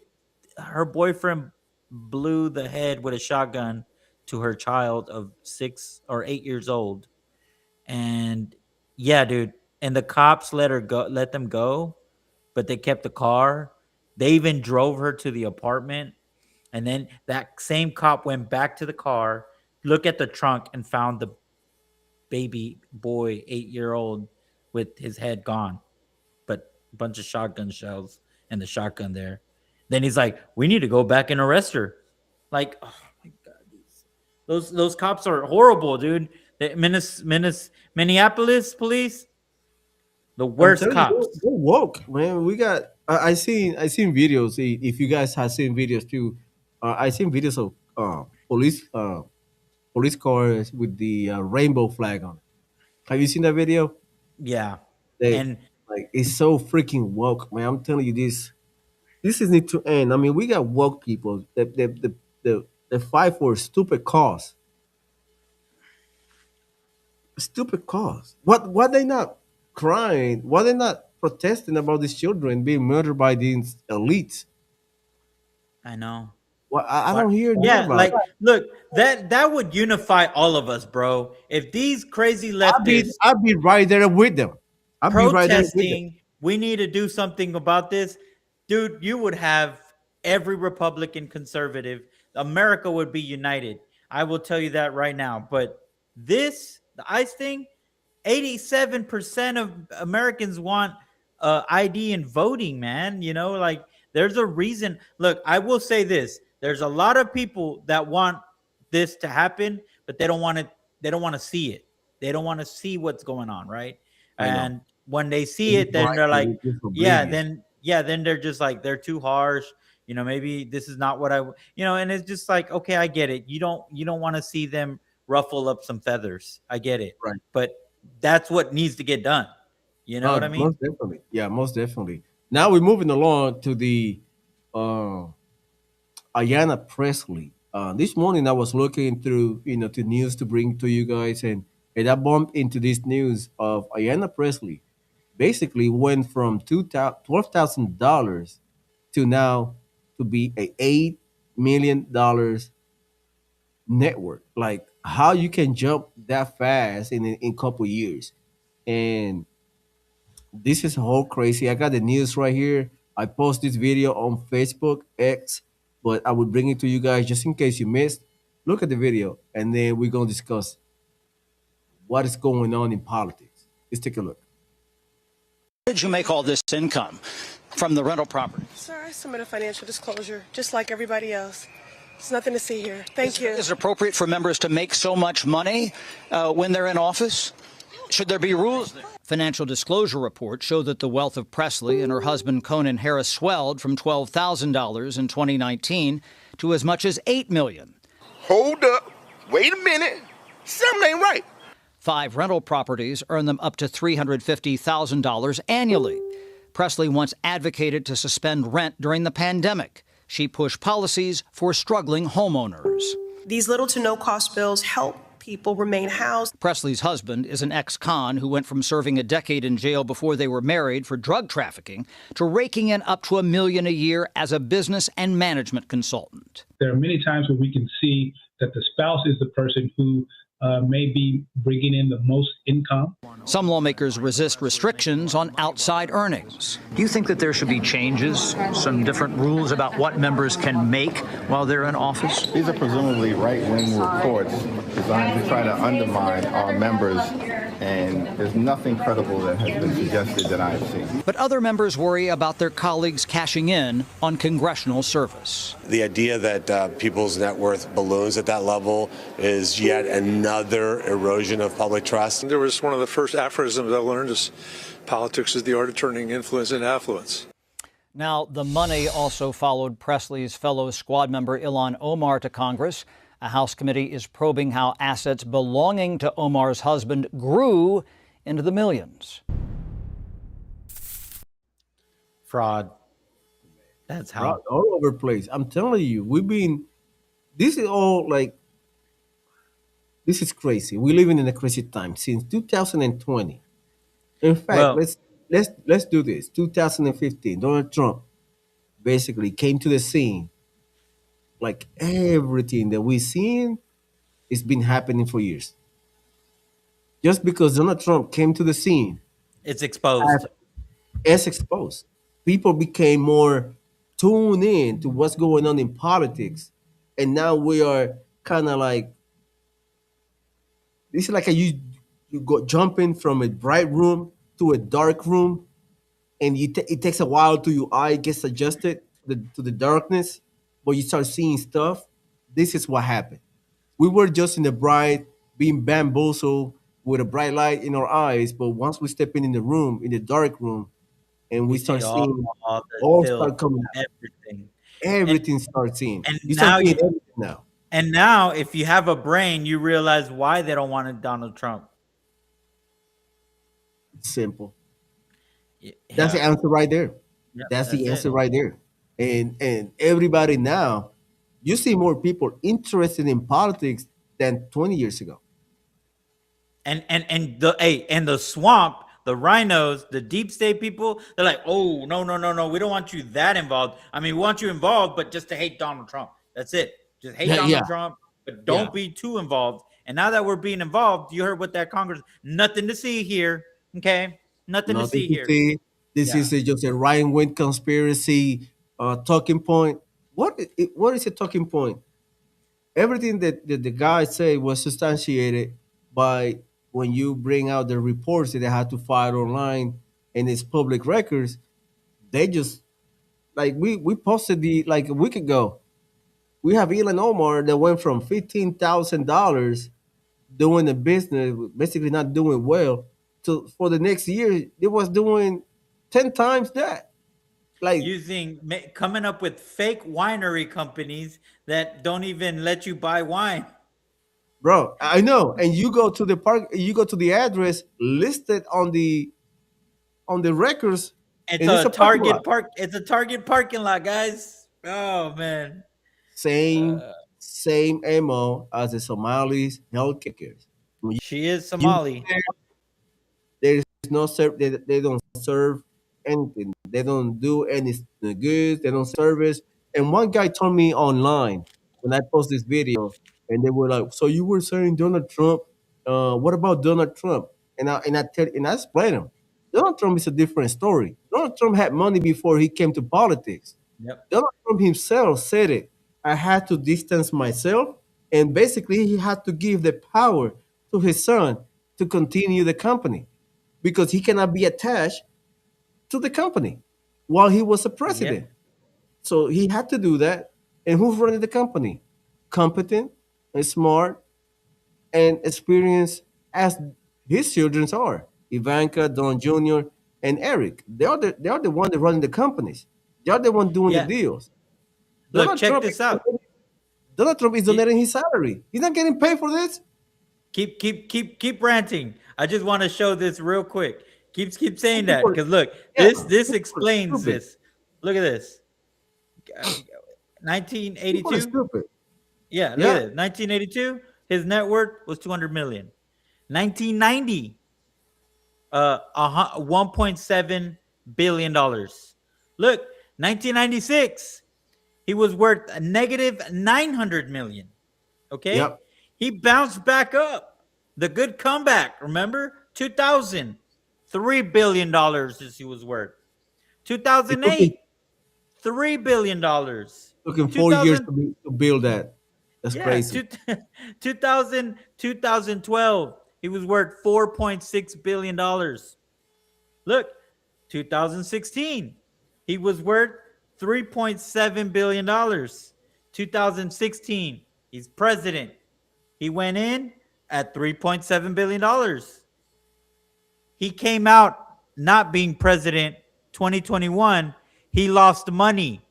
her boyfriend blew the head with a shotgun to her child of 6 or 8 years old. And yeah, dude. And the cops let them go, but they kept the car. They even drove her to the apartment. And then that same cop went back to the car, looked at the trunk, and found the baby boy, 8-year-old, with his head gone, but a bunch of shotgun shells and the shotgun there. Then he's like, we need to go back and arrest her. Like, oh my God. Those cops are horrible, dude. The Minneapolis police, the worst cops. They're woke, man. We got. I seen videos. If you guys have seen videos too, I seen videos of police cars with the rainbow flag on it. Have you seen that video? Yeah. They And like it's so freaking woke, man. I'm telling you this. This is need to end. I mean, we got woke people that fight for stupid cause. Stupid cause. What they not crying? Why they not protesting about these children being murdered by these elites? I know. Well, I don't hear Yeah, about like it. look, that would unify all of us, bro. If these crazy leftists I'll be right there with them. I'll be right there with them. protesting, we need to do something about this, dude, you would have every Republican, conservative, America would be united. I will tell you that right now. But the ICE thing, 87% of Americans want ID and voting, man. You know, like there's a reason. Look, I will say this. There's a lot of people that want this to happen, but they don't want it. They don't want to see it. They don't want to see what's going on, right? And when they see it, then they're like, then they're just like, they're too harsh. You know, maybe this is not what and it's just like, okay, I get it. You don't want to see them ruffle up some feathers. I get it. Right. But that's what needs to get done. You know what I mean? Most definitely. Yeah, most definitely. Now we're moving along to the Ayanna Pressley. This morning I was looking through, the news to bring to you guys, and I bumped into this news of Ayanna Pressley. Basically, went from $12,000 to now to be a $8 million network. Like how you can jump that fast in a couple years, and this is whole crazy. I got the news right here. I post this video on Facebook X, but I will bring it to you guys just in case you missed. Look at the video, and then we're gonna discuss what is going on in politics. Let's take a look. How did you make all this income from the rental property? Sir, I submit a financial disclosure just like everybody else. There's nothing to see here. Thank you. Is it appropriate for members to make so much money when they're in office? Should there be rules there? Financial disclosure reports show that the wealth of Pressley and her husband Conan Harris swelled from $12,000 in 2019 to as much as $8 million. Hold up. Wait a minute. Something ain't right. 5 rental properties earn them up to $350,000 annually. Pressley once advocated to suspend rent during the pandemic. She pushed policies for struggling homeowners. These little to no cost bills help people remain housed. Pressley's husband is an ex-con who went from serving a decade in jail before they were married for drug trafficking to raking in up to $1 million a year as a business and management consultant. There are many times where we can see that the spouse is the person who may be bringing in the most income. Some lawmakers resist restrictions on outside earnings. Do you think that there should be changes, some different rules about what members can make while they're in office? These are presumably right-wing reports designed to try to undermine our members' And there's nothing credible that has been suggested that I have seen. But other members worry about their colleagues cashing in on congressional service. The idea that people's net worth balloons at that level is yet another erosion of public trust. There was one of the first aphorisms I learned is politics is the art of turning influence into affluence. Now, the money also followed Pressley's fellow squad member Ilhan Omar to Congress. A House committee is probing how assets belonging to Omar's husband grew into the millions. Fraud. That's how. Fraud all over the place. I'm telling you, this is all like, this is crazy. We're living in a crazy time since 2020. In fact, Well, let's do this. 2015, Donald Trump basically came to the scene. Like everything that we've seen, it's been happening for years. Just because Donald Trump came to the scene, it's exposed. as exposed, people became more tuned in to what's going on in politics, and now we are kind of like, this is like you go jumping from a bright room to a dark room, and it takes a while till your eye gets adjusted to the darkness, but you start seeing stuff. This is what happened. We were just in the bright, being bamboozled with a bright light in our eyes, but once we step in the room, in the dark room, and we You see start seeing all the all filth, start coming out. everything. Everything starts seeing. And You now start seeing you everything now. and now if you have a brain, you realize why they don't want Donald Trump. Simple. Yeah. That's the answer right there. Yep, That's the that's answer it. right there. And everybody now, you see more people interested in politics than 20 years ago. And the swamp, the rhinos, the deep state people, they're like, oh no, we don't want you that involved. I mean, we want you involved, but just to hate Donald Trump. That's it. Just hate Donald Trump, but don't be too involved. And now that we're being involved, you heard what that Congress, nothing to see here. Okay, nothing to see here. This is just a right-wing conspiracy talking point. What is a talking point? Everything that the guy said was substantiated by when you bring out the reports that they had to file online and it's public records. They just, like, we posted like a week ago. We have Elon Omar that went from $15,000 doing the business, basically not doing well, to for the next year it was doing 10 times that. Like, Coming up with fake winery companies that don't even let you buy wine. bro, I know. And you go to the park, you go to the address listed on the records. It's and a a parking Target lot. park. It's a Target parking lot, guys. Oh man. Same MO as the Somalis healthcare. She is Somali. There is no they don't serve anything. They don't do any goods. They don't service. And one guy told me online when I post this video, and they were like, "So you were saying Donald Trump? What about Donald Trump?" And I explained him. Donald Trump is a different story. Donald Trump had money before he came to politics. Yep. Donald Trump himself said it. I had to distance myself, and basically he had to give the power to his son to continue the company because he cannot be attached to the company while he was a president. So he had to do that. And who's running the company? Competent and smart and experienced as his children are. Ivanka, Don Jr., and Eric. They are the one that running the companies. They are the one doing the deals. Look, check this out. Donald Trump is donating his salary. He's not getting paid for this. Keep ranting. I just want to show this real quick. Keep saying that because look, this explains this. Look at this. 1982. Yeah, look at it. 1982. His net worth was 200 million. 1990. 1.7 billion dollars. Look, 1996. He was worth a negative 900 million. Okay. Yep. He bounced back up. The good comeback. Remember? 2000. $3 billion is he was worth. 2008. $3 billion. Took him 4 years to build that. That's crazy. 2012. he was worth $4.6 billion. Look, 2016, he was worth $3.7 billion. 2016, he's president. He went in at $3.7 billion. He came out not being president 2021. He lost money,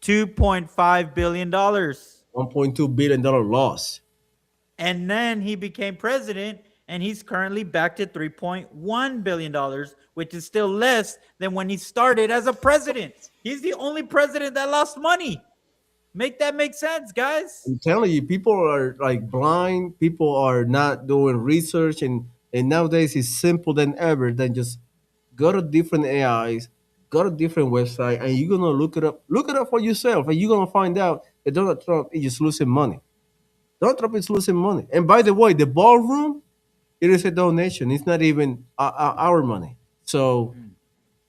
$2.5 billion. $1.2 billion loss. And then he became president, and he's currently back at $3.1 billion, which is still less than when he started as a president. He's the only president that lost money. Make that make sense, guys. I'm telling you, people are like blind. People are not doing research, and nowadays it's simple than ever. Than just go to different AIs, go to different website, and you're gonna look it up. Look it up for yourself, and you're gonna find out that Donald Trump is just losing money. Donald Trump is losing money. And by the way, the ballroom, it is a donation. It's not even our money. So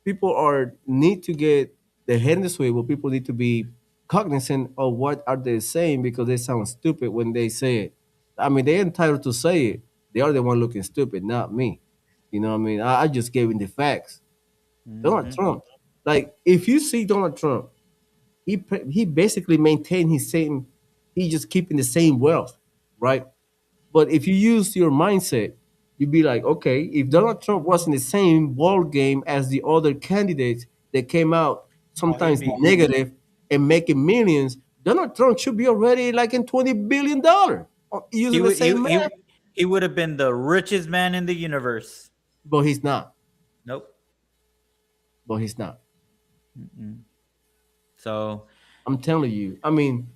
people are need to get their head in the swivel. People need to be cognizant of what are they saying because they sound stupid when they say it. I mean, they're entitled to say it. They are the one looking stupid, not me. You know what I mean? I just gave him the facts. Donald Trump, like if you see Donald Trump, he basically maintained his same. He just keeping the same wealth, right? But if you use your mindset, you'd be like, okay, if Donald Trump was in the same ball game as the other candidates that came out sometimes negative and making millions, Donald Trump should be already like in $20 billion using the same math. He would have been the richest man in the universe. But he's not. Nope. But he's not. So I'm telling you, I mean,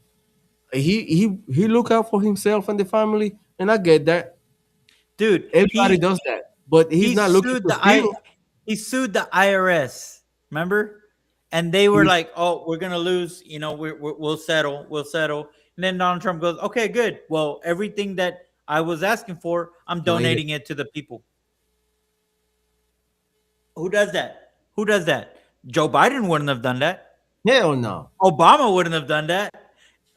he look out for himself and the family, and I get that. Dude, everybody does that, but he's not looking to steal. He sued the IRS. Remember? And they were like, "Oh, we're gonna lose. You know, we'll settle. We'll settle." And then Donald Trump goes, "Okay, good. Well, everything that I was asking for, I'm donating it to the people." Who does that? Who does that? Joe Biden wouldn't have done that. Hell no. Obama wouldn't have done that.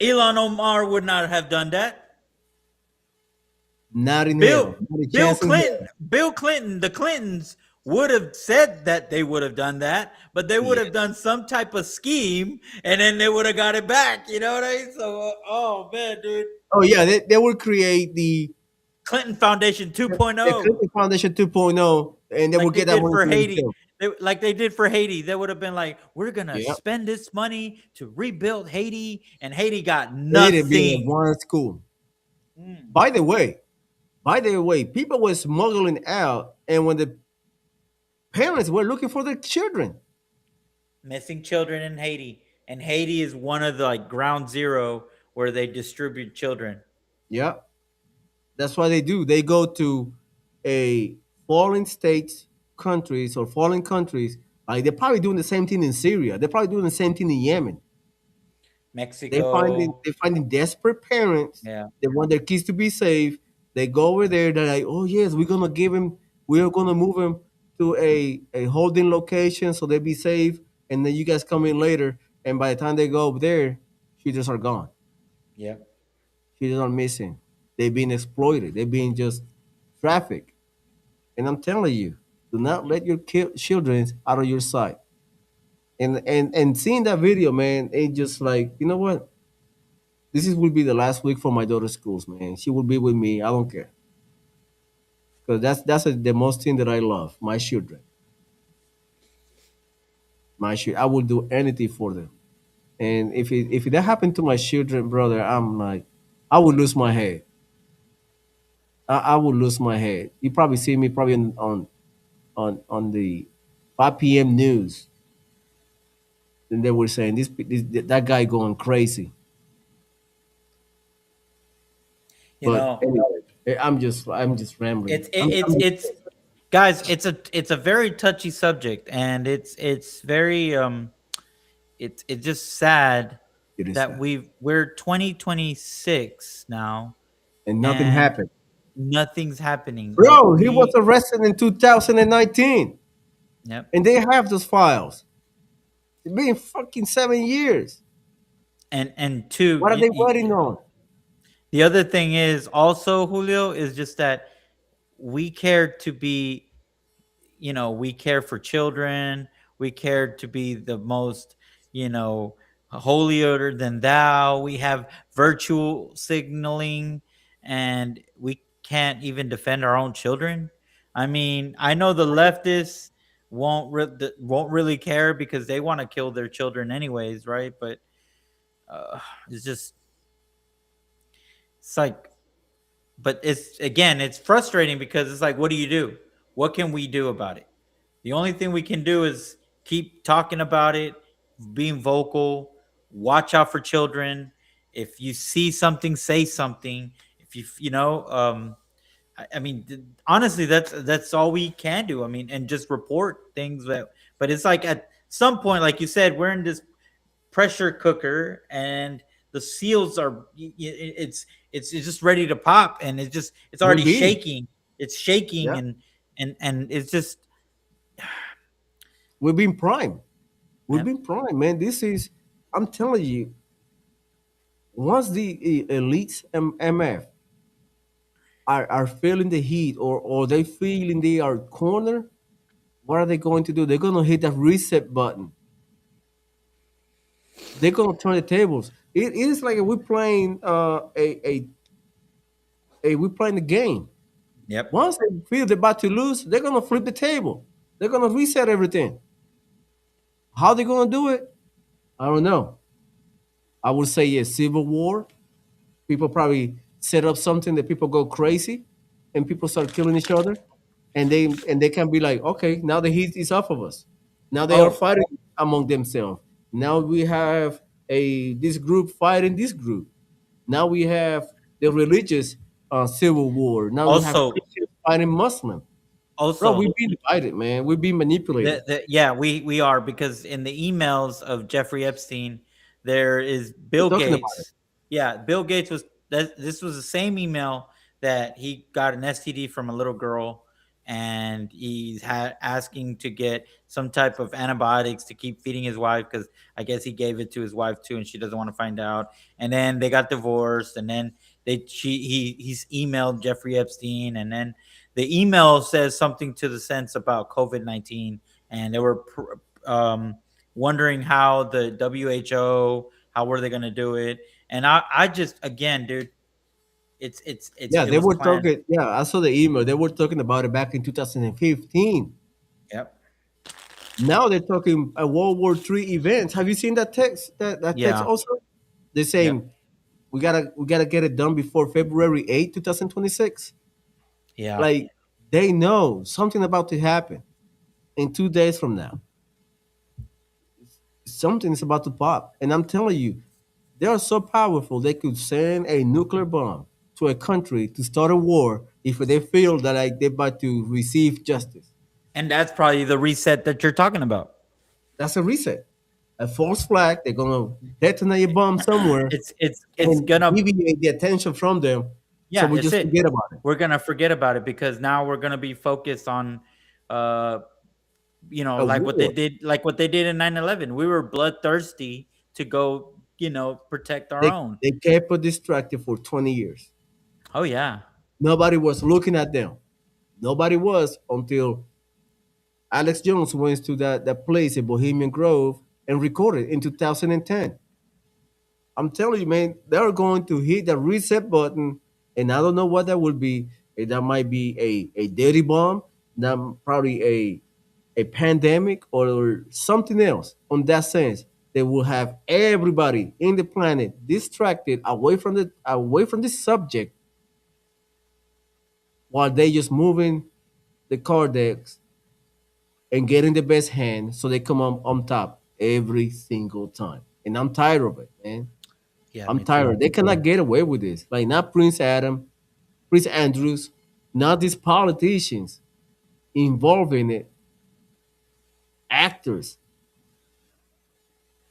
Elon Omar would not have done that. Not in Bill Clinton. Bill Clinton, the Clintons would have said that they would have done that, but they would have done some type of scheme, and then they would have got it back. You know what I mean? So, oh man, dude. Oh yeah, they would create the Clinton Foundation 2.0. The Clinton Foundation 2.0, and they would get that money for Haiti. Like they did for Haiti. They would have been like, we're going to spend this money to rebuild Haiti, and Haiti got nothing. Be one school. By the way, people were smuggling out, and when the parents were looking for their children. Missing children in Haiti. And Haiti is one of the like ground zero where they distribute children. Yeah. That's what they do. They go to a foreign states, countries, or foreign countries. Like they're probably doing the same thing in Syria. They're probably doing the same thing in Yemen. Mexico. They're finding desperate parents. Yeah. They want their kids to be safe. They go over there. They're like, oh yes, we're gonna move him to a holding location so they be safe. And then you guys come in later. And by the time they go over there, shooters are gone. Yeah. Shooters are missing. They're being exploited. They're being just trafficked. And I'm telling you, do not let your children out of your sight. And seeing that video, man, it just like, you know what? Will be the last week for my daughter's schools, man. She will be with me. I don't care. Because that's the most thing that I love, my children. I will do anything for them. And if that happened to my children, brother, I'm like, I would lose my head. I would lose my head. You probably see me probably on the 5 p.m. news, and they were saying that guy going crazy. Anyway, I'm just rambling. It's guys. It's a very touchy subject, and it's very it's just sad that we're 2026 now, and nothing happened. Nothing's happening. Bro, he was arrested in 2019. Yep. And they have those files. It's been fucking 7 years. And two, what are they waiting on? The other thing is also, Julio, is just that we care to be, we care for children. We care to be the most, you know, holier than thou. We have virtual signaling, and we can't even defend our own children. I mean, I know the leftists won't really care because they want to kill their children anyways, right? But it's just it's like, but it's again, it's frustrating because it's like, what do you do? What can we do about it? The only thing we can do is keep talking about it, being vocal, watch out for children. If you see something, say something. If I mean, honestly, that's all we can do. I mean, and just report things that. But it's like at some point, like you said, we're in this pressure cooker, and the seals are. It's just ready to pop, and it's We've already been, shaking. It's shaking, yeah, and it's just. we've been prime. We've Yep. been prime, man. This is, I'm telling you, once the elites MF are feeling the heat, or they feeling they are cornered, what are they going to do? They're going to hit that reset button. They're going to turn the tables. It is like we're playing we're playing the game. Yep. Once they feel they're about to lose, they're going to flip the table. They're going to reset everything. How they going to do it? I don't know. I would say a civil war. People probably set up something that people go crazy, and people start killing each other, and they can be like, okay, now the heat is off of us. Now they are Oh, fighting among themselves. Now we have a this group fighting this group. Now we have the religious civil war. Now we have also, Christians fighting Muslim. Bro, we've also, been divided, man. We've been manipulated. yeah, we are, because in the emails of Jeffrey Epstein, there is We're Bill talking about it. Gates. Yeah, Bill Gates was. This was the same email that he got an STD from a little girl, and he's asking to get some type of antibiotics to keep feeding his wife, because I guess he gave it to his wife too, and she doesn't want to find out. And then they got divorced, and then he's emailed Jeffrey Epstein, and then the email says something to the sense about COVID-19, and they were wondering how the WHO, how were they going to do it, and I just, again, dude, Yeah, it they was were planned. talking. Yeah, I saw the email. They were talking about it back in 2015. Yep. Now they're talking a World War III event. Have you seen that text? That text Yeah. also? They're Yep. saying we gotta get it done before February 8th, 2026. Yeah. Like they know something about to happen in 2 days from now. Something is about to pop. And I'm telling you, they are so powerful they could send a nuclear bomb to a country to start a war if they feel that like they're about to receive justice. And that's probably the reset that you're talking about. That's a reset. A false flag. They're gonna detonate a bomb somewhere It's and gonna. deviate the attention from them, so Yeah, we it's just it. forget about it. We're gonna forget about it because now we're gonna be focused on, uh, A war. like what they did in 9/11. We were bloodthirsty to go, protect our They own. they kept us distracted for 20 years. Oh yeah. Nobody was looking at them. Nobody was until Alex Jones went to that place in Bohemian Grove and recorded in 2010. I'm telling you, man, they're going to hit the reset button, and I don't know what that will be. That might be a dirty bomb, that probably a pandemic or something else. On that sense, they will have everybody in the planet distracted away from the subject while they just moving the card decks and getting the best hand so they come on top every single time. And I'm tired of it, man. Yeah, I'm me too. tired. They cannot get away with this. Like not Prince Adam, Prince Andrews, not these politicians involved in it, actors,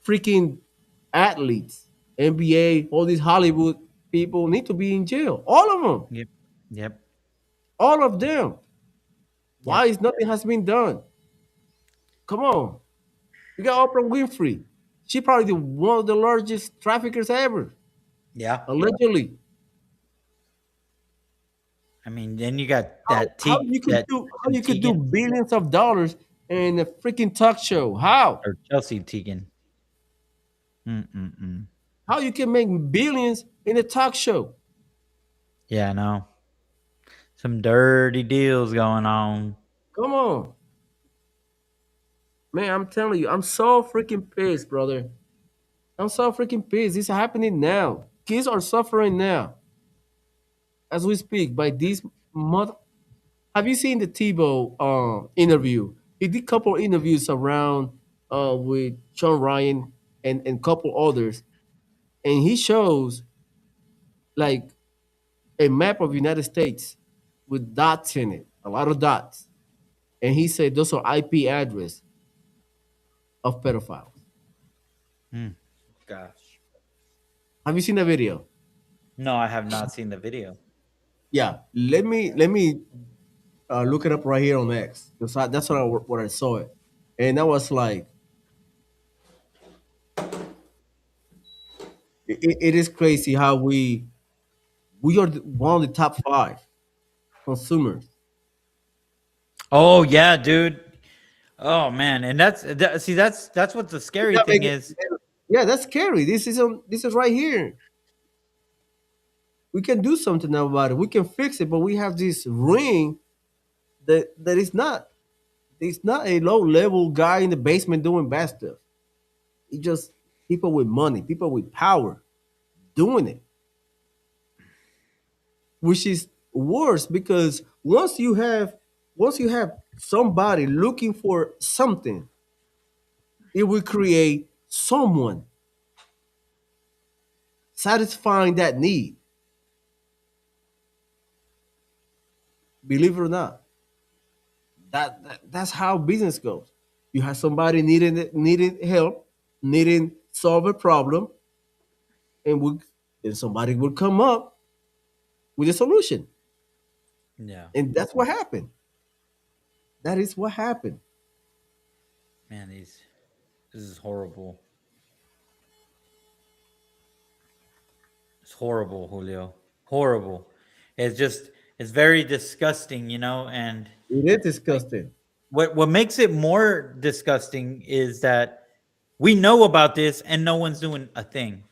freaking athletes, NBA, all these Hollywood people need to be in jail. All of them. Yep. Yep. All of them. Why Yep. is nothing has been done? Come on. You got Oprah Winfrey. She probably one of the largest traffickers ever, Yeah. allegedly. I mean, then you got How, that T that how you could do Tegan billions of dollars in a freaking talk show? How? or Chelsea Tegan. Mm-mm-mm. How you can make billions in a talk show? Yeah, I know. Some dirty deals going on. Come on. Man, I'm telling you, I'm so freaking pissed, brother. I'm so freaking pissed. It's happening now. Kids are suffering now as we speak by these mother. Have you seen the Tebow interview? He did couple interviews around with Sean Ryan and couple others, and he shows like a map of United States with dots in it, a lot of dots, and he said those are IP address of pedophiles. Gosh. Have you seen the video? No, I have not seen the video. Yeah, let me look it up right here on X. That's what I saw it, and I was like, it is crazy how we are one of the top five consumers. Oh yeah, dude. Oh man, and that's what the scary thing is. Yeah, that's scary. This is right here. We can do something about it. We can fix it, but we have this ring that is not. It's not a low level guy in the basement doing bad stuff. It's just people with money, people with power doing it, which is worse because once you have somebody looking for something, it will create someone satisfying that need. Believe it or not, that's how business goes. You have somebody needing help, needing solve a problem, and somebody will come up with a solution. Yeah, And that's what happened. That is what happened. man, this is horrible. It's horrible, Julio. Horrible. It's just it's very disgusting, and It is disgusting. what makes it more disgusting is that we know about this and no one's doing a thing.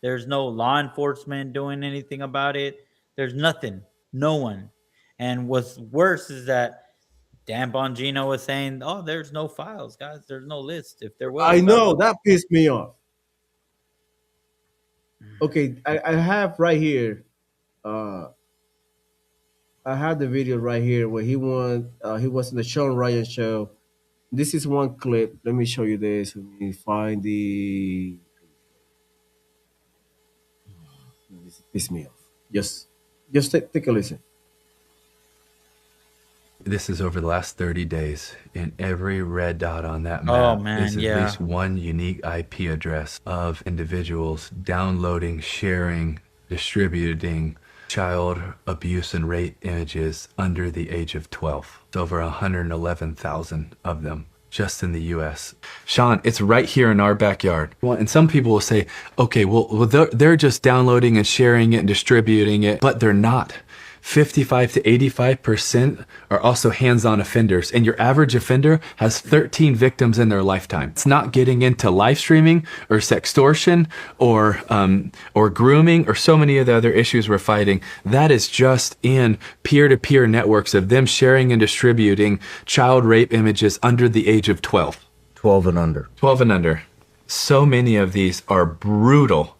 There's no law enforcement doing anything about it. There's nothing. No one. And what's worse is that Dan Bongino was saying, "Oh, there's no files, guys. There's no list. If there I was, know that pissed me off. Okay, I have right here. Uh, I have the video right here where he won. He was in the Sean Ryan show. This is one clip. Let me show you this. Let me find the. This pissed me off. Just take a listen. This is over the last 30 days, and every red dot on that Oh, map man, is at yeah. least one unique IP address of individuals downloading, sharing, distributing child abuse and rape images under the age of 12. It's over 111,000 of them just in the US. Sean, it's right here in our backyard. Well, and some people will say, okay, well they're just downloading and sharing it and distributing it, but they're not. 55 to 85% are also hands-on offenders, and your average offender has 13 victims in their lifetime. It's not getting into live streaming or sextortion or grooming or so many of the other issues we're fighting. That is just in peer-to-peer networks of them sharing and distributing child rape images under the age of 12. 12 and under. 12 and under. So many of these are brutal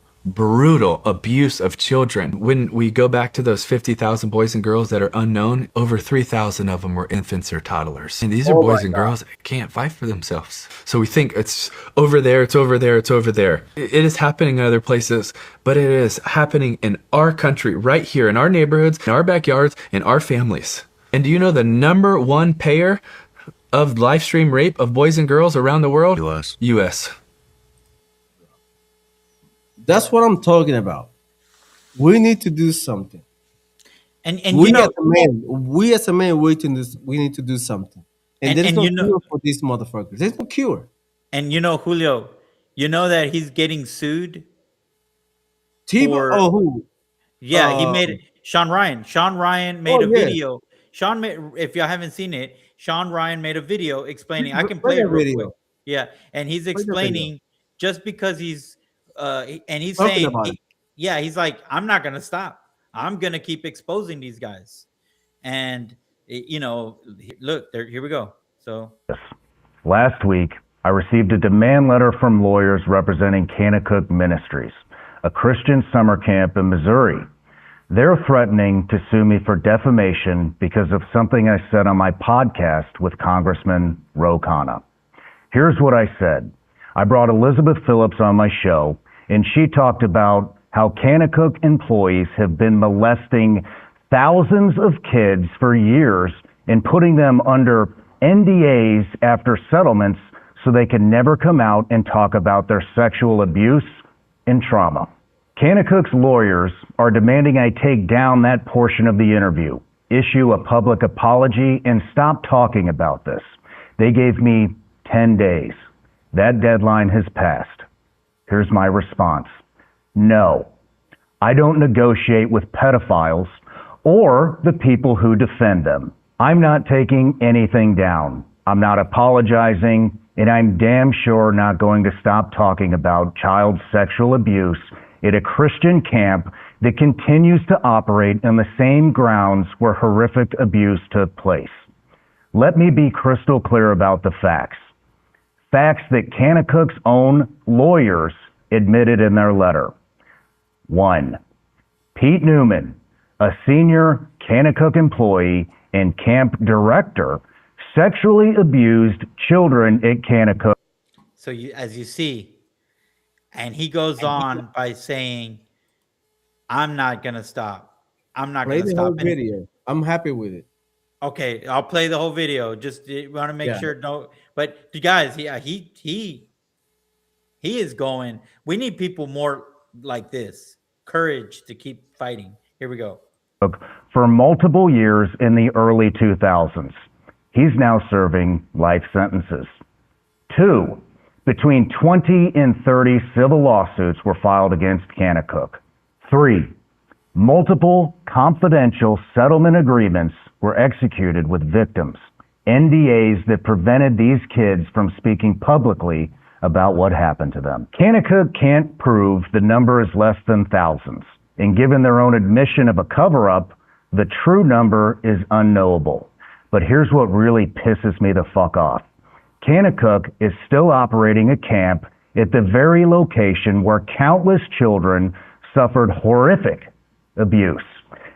abuse of children. When we go back to those 50,000 boys and girls that are unknown, over 3,000 of them were infants or toddlers. And these are boys and girls that can't fight for themselves. So we think it's over there, it's over there, it's over there. It is happening in other places, but it is happening in our country, right here, in our neighborhoods, in our backyards, in our families. And do you know the number one payer of live stream rape of boys and girls around the world? US. That's what I'm talking about. We need to do something. And we as a man, we need to do something. And there's no cure for these motherfuckers. There's no cure. And Julio, you know that he's getting sued. Who? Yeah, Sean Ryan. Sean Ryan made Oh, a yeah. video. If y'all haven't seen it, Sean Ryan made a video explaining. I can Play play it that real video. quick. Yeah, and he's Play that video. explaining just because and he's Talking saying, about it. he's like, I'm not gonna stop. I'm gonna keep exposing these guys. And look, here we go. So Last week, I received a demand letter from lawyers representing Kanakuk Ministries, a Christian summer camp in Missouri. They're threatening to sue me for defamation because of something I said on my podcast with Congressman Ro Khanna. Here's what I said. I brought Elizabeth Phillips on my show, and she talked about how Kanakuk employees have been molesting thousands of kids for years and putting them under NDAs after settlements so they can never come out and talk about their sexual abuse and trauma. Kanakuk's lawyers are demanding I take down that portion of the interview, issue a public apology, and stop talking about this. They gave me 10 days. That deadline has passed. Here's my response. No, I don't negotiate with pedophiles or the people who defend them. I'm not taking anything down. I'm not apologizing, and I'm damn sure not going to stop talking about child sexual abuse at a Christian camp that continues to operate in the same grounds where horrific abuse took place. Let me be crystal clear about the facts. Facts that Kanakuk's own lawyers admitted in their letter. 1. Pete Newman, a senior Kanakuk employee and camp director, sexually abused children at Kanakuk. So as you see, and he goes on by saying, I'm not going to stop. I'm not Play going to the stop. whole video. I'm happy with it. Okay, I'll play the whole video. Just want to make sure. No, but you guys, he is going. We need people more like this. Courage to keep fighting. Here we go. For multiple years in the early 2000s. He's now serving life sentences. 2. Between 20 and 30 civil lawsuits were filed against Kanakuk. 3. Multiple confidential settlement agreements were executed with victims, NDAs that prevented these kids from speaking publicly about what happened to them. Kanakuk can't prove the number is less than thousands, and given their own admission of a cover-up, the true number is unknowable. But here's what really pisses me the fuck off. Kanakuk is still operating a camp at the very location where countless children suffered horrific abuse.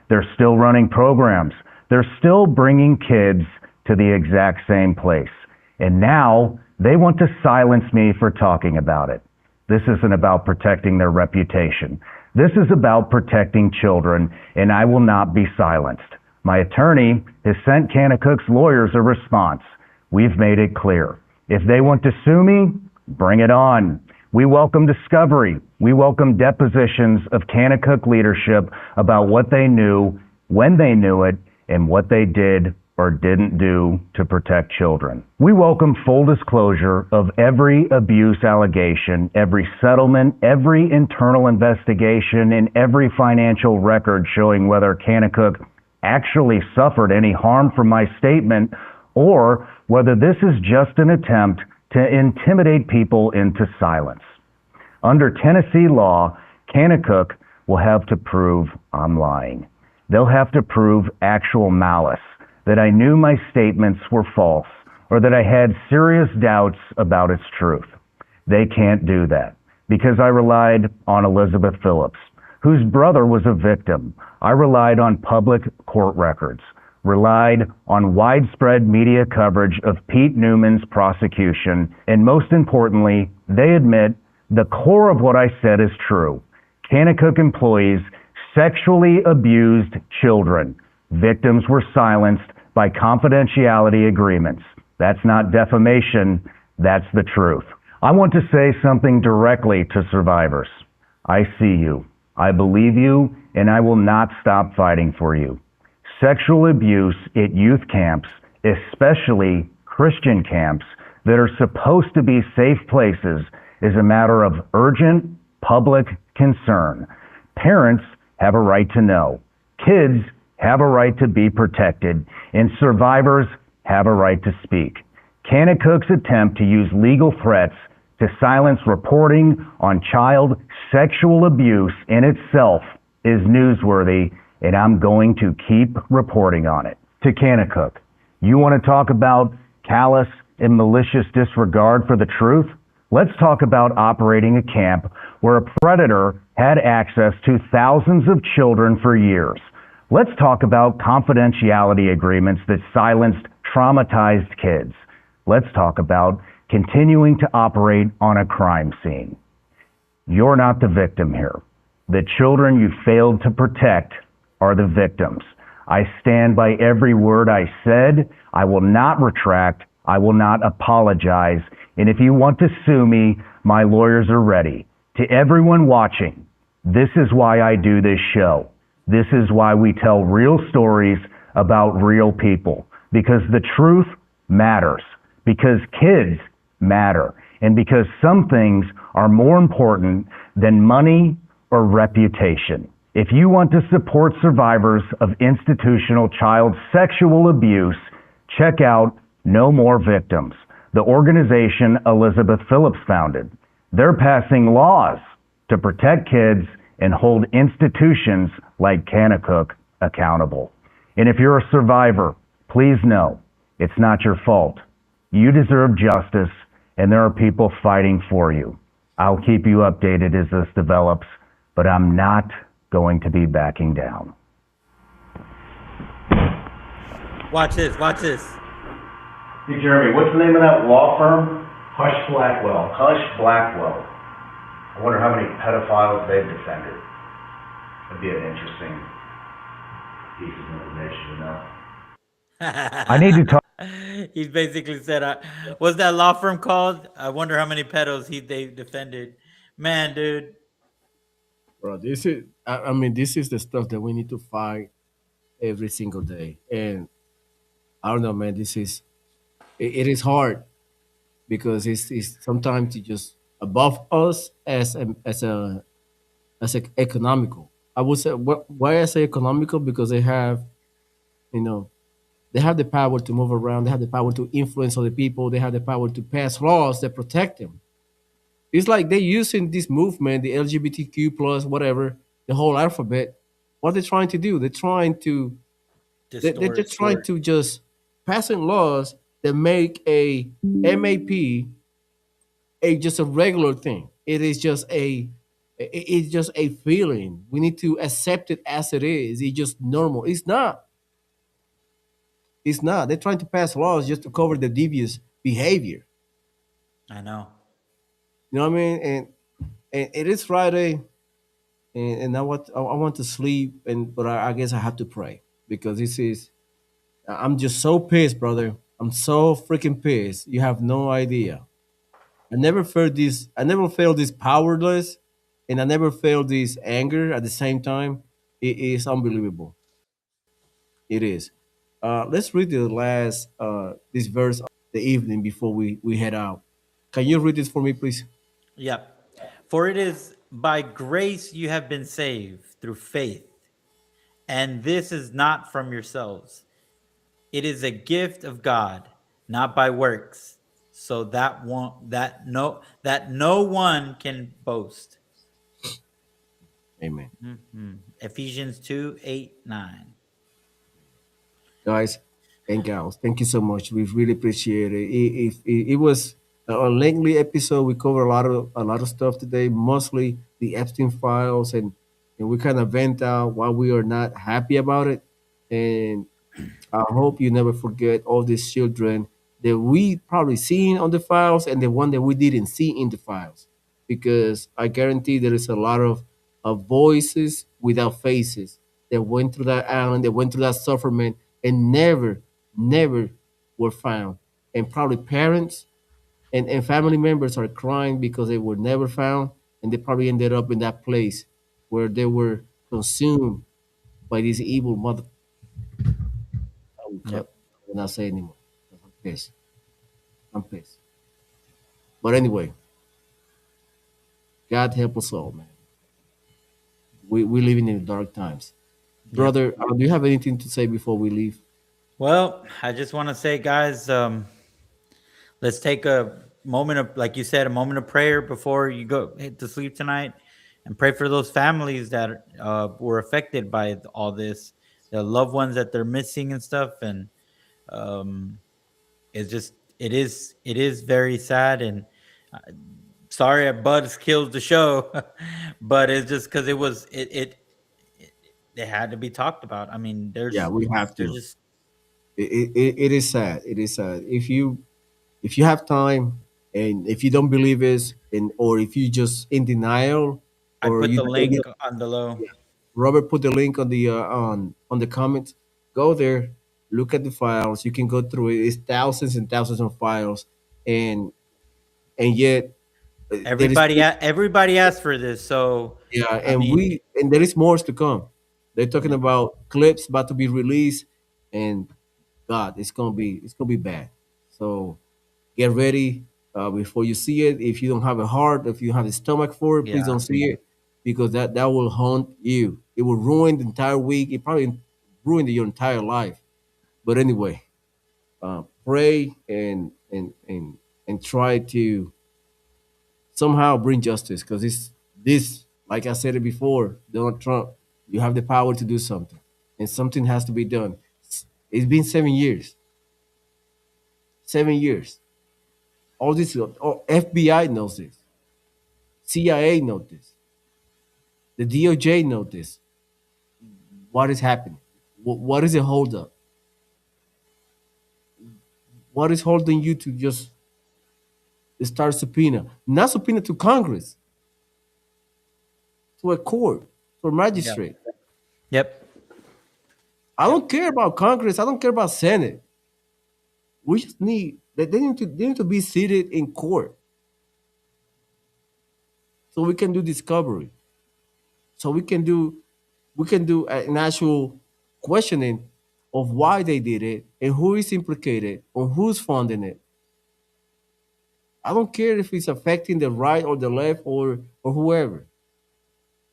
They're still running programs. They're still bringing kids to the exact same place. And now they want to silence me for talking about it. This isn't about protecting their reputation. This is about protecting children, and I will not be silenced. My attorney has sent Kanakuk's lawyers a response. We've made it clear. If they want to sue me, bring it on. We welcome discovery. We welcome depositions of Kanakuk leadership about what they knew, when they knew it, and what they did or didn't do to protect children. We welcome full disclosure of every abuse allegation, every settlement, every internal investigation, and every financial record showing whether Kanakuk actually suffered any harm from my statement or whether this is just an attempt to intimidate people into silence. Under Tennessee law, Kanakuk will have to prove I'm lying. They'll have to prove actual malice, that I knew my statements were false, or that I had serious doubts about its truth. They can't do that because I relied on Elizabeth Phillips, whose brother was a victim. I relied on public court records, relied on widespread media coverage of Pete Newman's prosecution, and most importantly, they admit the core of what I said is true. Kanakuk employees sexually abused children. Victims were silenced by confidentiality agreements. That's not defamation, that's the truth. I want to say something directly to survivors. I see you, I believe you, and I will not stop fighting for you. Sexual abuse at youth camps, especially Christian camps that are supposed to be safe places, is a matter of urgent public concern. Parents have a right to know. Kids have a right to be protected, and survivors have a right to speak. Kanakuk's attempt to use legal threats to silence reporting on child sexual abuse in itself is newsworthy, and I'm going to keep reporting on it. To Kanakuk, you want to talk about callous and malicious disregard for the truth? Let's talk about operating a camp where a predator had access to thousands of children for years. Let's talk about confidentiality agreements that silenced traumatized kids. Let's talk about continuing to operate on a crime scene. You're not the victim here. The children you failed to protect are the victims. I stand by every word I said. I will not retract. I will not apologize. And if you want to sue me, my lawyers are ready. To everyone watching, this is why I do this show. This is why we tell real stories about real people. Because the truth matters. Because kids matter. And because some things are more important than money or reputation. If you want to support survivors of institutional child sexual abuse, check out No More Victims, the organization Elizabeth Phillips founded. They're passing laws to protect kids and hold institutions like Kanakuk accountable. And if you're a survivor, please know it's not your fault. You deserve justice, and there are people fighting for you. I'll keep you updated as this develops, but I'm not going to be backing down. Watch this. Watch this. Hey, Jeremy, what's the name of that law firm? Hush Blackwell. Hush Blackwell. I wonder how many pedophiles they've defended. That'd be an interesting piece of information to know. I need to talk. He basically said, "What's that law firm called? I wonder how many pedos they defended." Man, dude. Bro, this is the stuff that we need to fight every single day. And I don't know, man, it is hard because it's sometimes it's just above us as economical. I would say why I say economical because you know they have the power to move around, they have the power to influence other people, they have the power to pass laws that protect them. It's like they're using this movement, the LGBTQ plus whatever, the whole alphabet. What they're trying to do, they're Distort. just trying to just passing laws that make a MAP a just a regular thing. It's just a feeling. We need to accept it as it is. It's just normal. It's not. It's not. They're trying to pass laws just to cover the devious behavior. I know. You know what I mean? And it is Friday, and I want to sleep, but I guess I have to pray because this is. I'm just so pissed, brother. I'm so freaking pissed. You have no idea. I never felt this. I never felt this powerless, and I never felt this anger at the same time. It is unbelievable. It is. Let's read the last this verse of the evening before we head out. Can you read this for me, please? Yep. For it is by grace you have been saved through faith, and this is not from yourselves. It is a gift of God, not by works, so that no one can boast. Amen. Ephesians 2:8-9. Guys and gals, thank you so much. We really appreciate it. It was a lengthy episode. We covered a lot of stuff today, mostly the Epstein files, and we kind of vent out why we are not happy about it. And I hope you never forget all these children that we probably seen on the files and the one that we didn't see in the files, because I guarantee there is a lot of voices without faces that went through that island, that went through that suffering, and never were found. And probably parents and family members are crying because they were never found, and they probably ended up in that place where they were consumed by this evil mother. I will cut. Yep. I will not say anymore. I'm pissed. I'm pissed. But anyway, God help us all, man. We living in dark times. Yep. Brother, do you have anything to say before we leave? Well, I just want to say, guys, let's take a moment of, like you said, a moment of prayer before you go hit to sleep tonight, and pray for those families that were affected by all this, the loved ones that they're missing and stuff. And um, it's just, it is very sad. And uh, sorry, Buzz killed the show, but it's just because it had to be talked about. I mean, Yeah, we have there's to. just It is sad. It is sad. If you have time and if you don't believe it, and or if you just in denial, I or put you the don't, link on the low. yeah. Robert put the link on the on the comments. Go there, look at the files. You can go through it. It's thousands and thousands of files, and yet there is, Everybody asked for this, so yeah, I mean, and there is more to come. They're talking yeah, about clips about to be released, and God, it's gonna be bad. So get ready before you see it. If you don't have a heart, if you have a stomach for it, please yeah, don't see it, because that will haunt you. It will ruin the entire week. It probably ruin your entire life. But anyway, pray and try to somehow bring justice, because this, like I said it before, Donald Trump, you have the power to do something, and something has to be done. It's been 7 years. 7 years. All this, all FBI knows this. CIA knows this. The DOJ knows this. What is happening? What is the holdup? What is holding you to just start subpoena? Not subpoena to Congress, to a court, to a yep, magistrate. yep, I don't care about Congress. I don't care about Senate. We just need that they need to be seated in court so we can do discovery. So we can do an actual questioning of why they did it and who is implicated or who's funding it. I don't care if it's affecting the right or the left or whoever.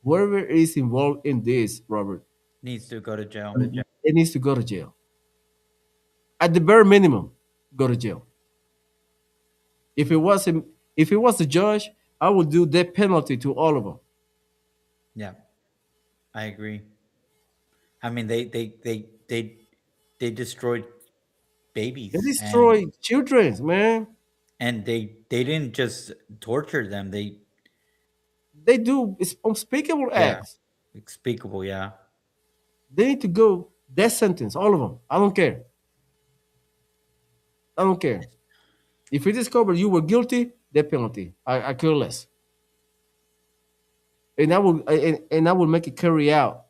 Whoever is involved in this, Robert, needs to go to jail. it needs to go to jail. At the bare minimum, go to jail. If it wasn't, if it was the judge, I would do death penalty to all of them. Yeah, I agree. I mean, they destroyed They babies, destroy children, man. and they didn't just torture them. They do unspeakable Yeah, acts. unspeakable. Yeah, They need to go death sentence, all of them. I don't care. I don't care. If we discover you were guilty, death penalty. I care less. And I will make it carry out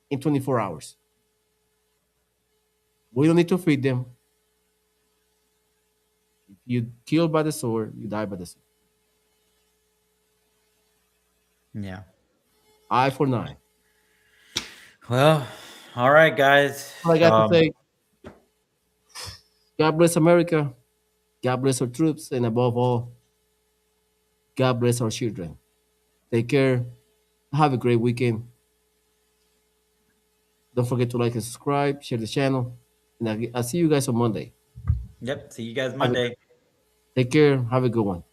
in 24 hours. We don't need to feed them. If you kill by the sword, you die by the sword. yeah. Eye for nine. Well, all right, guys. All I got to say, God bless America. God bless our troops, and above all, God bless our children. Take care. Have a great weekend. Don't forget to like and subscribe, share the channel, and I'll see you guys on Monday. Yep. See you guys Have a- Monday. Take care. Have a good one.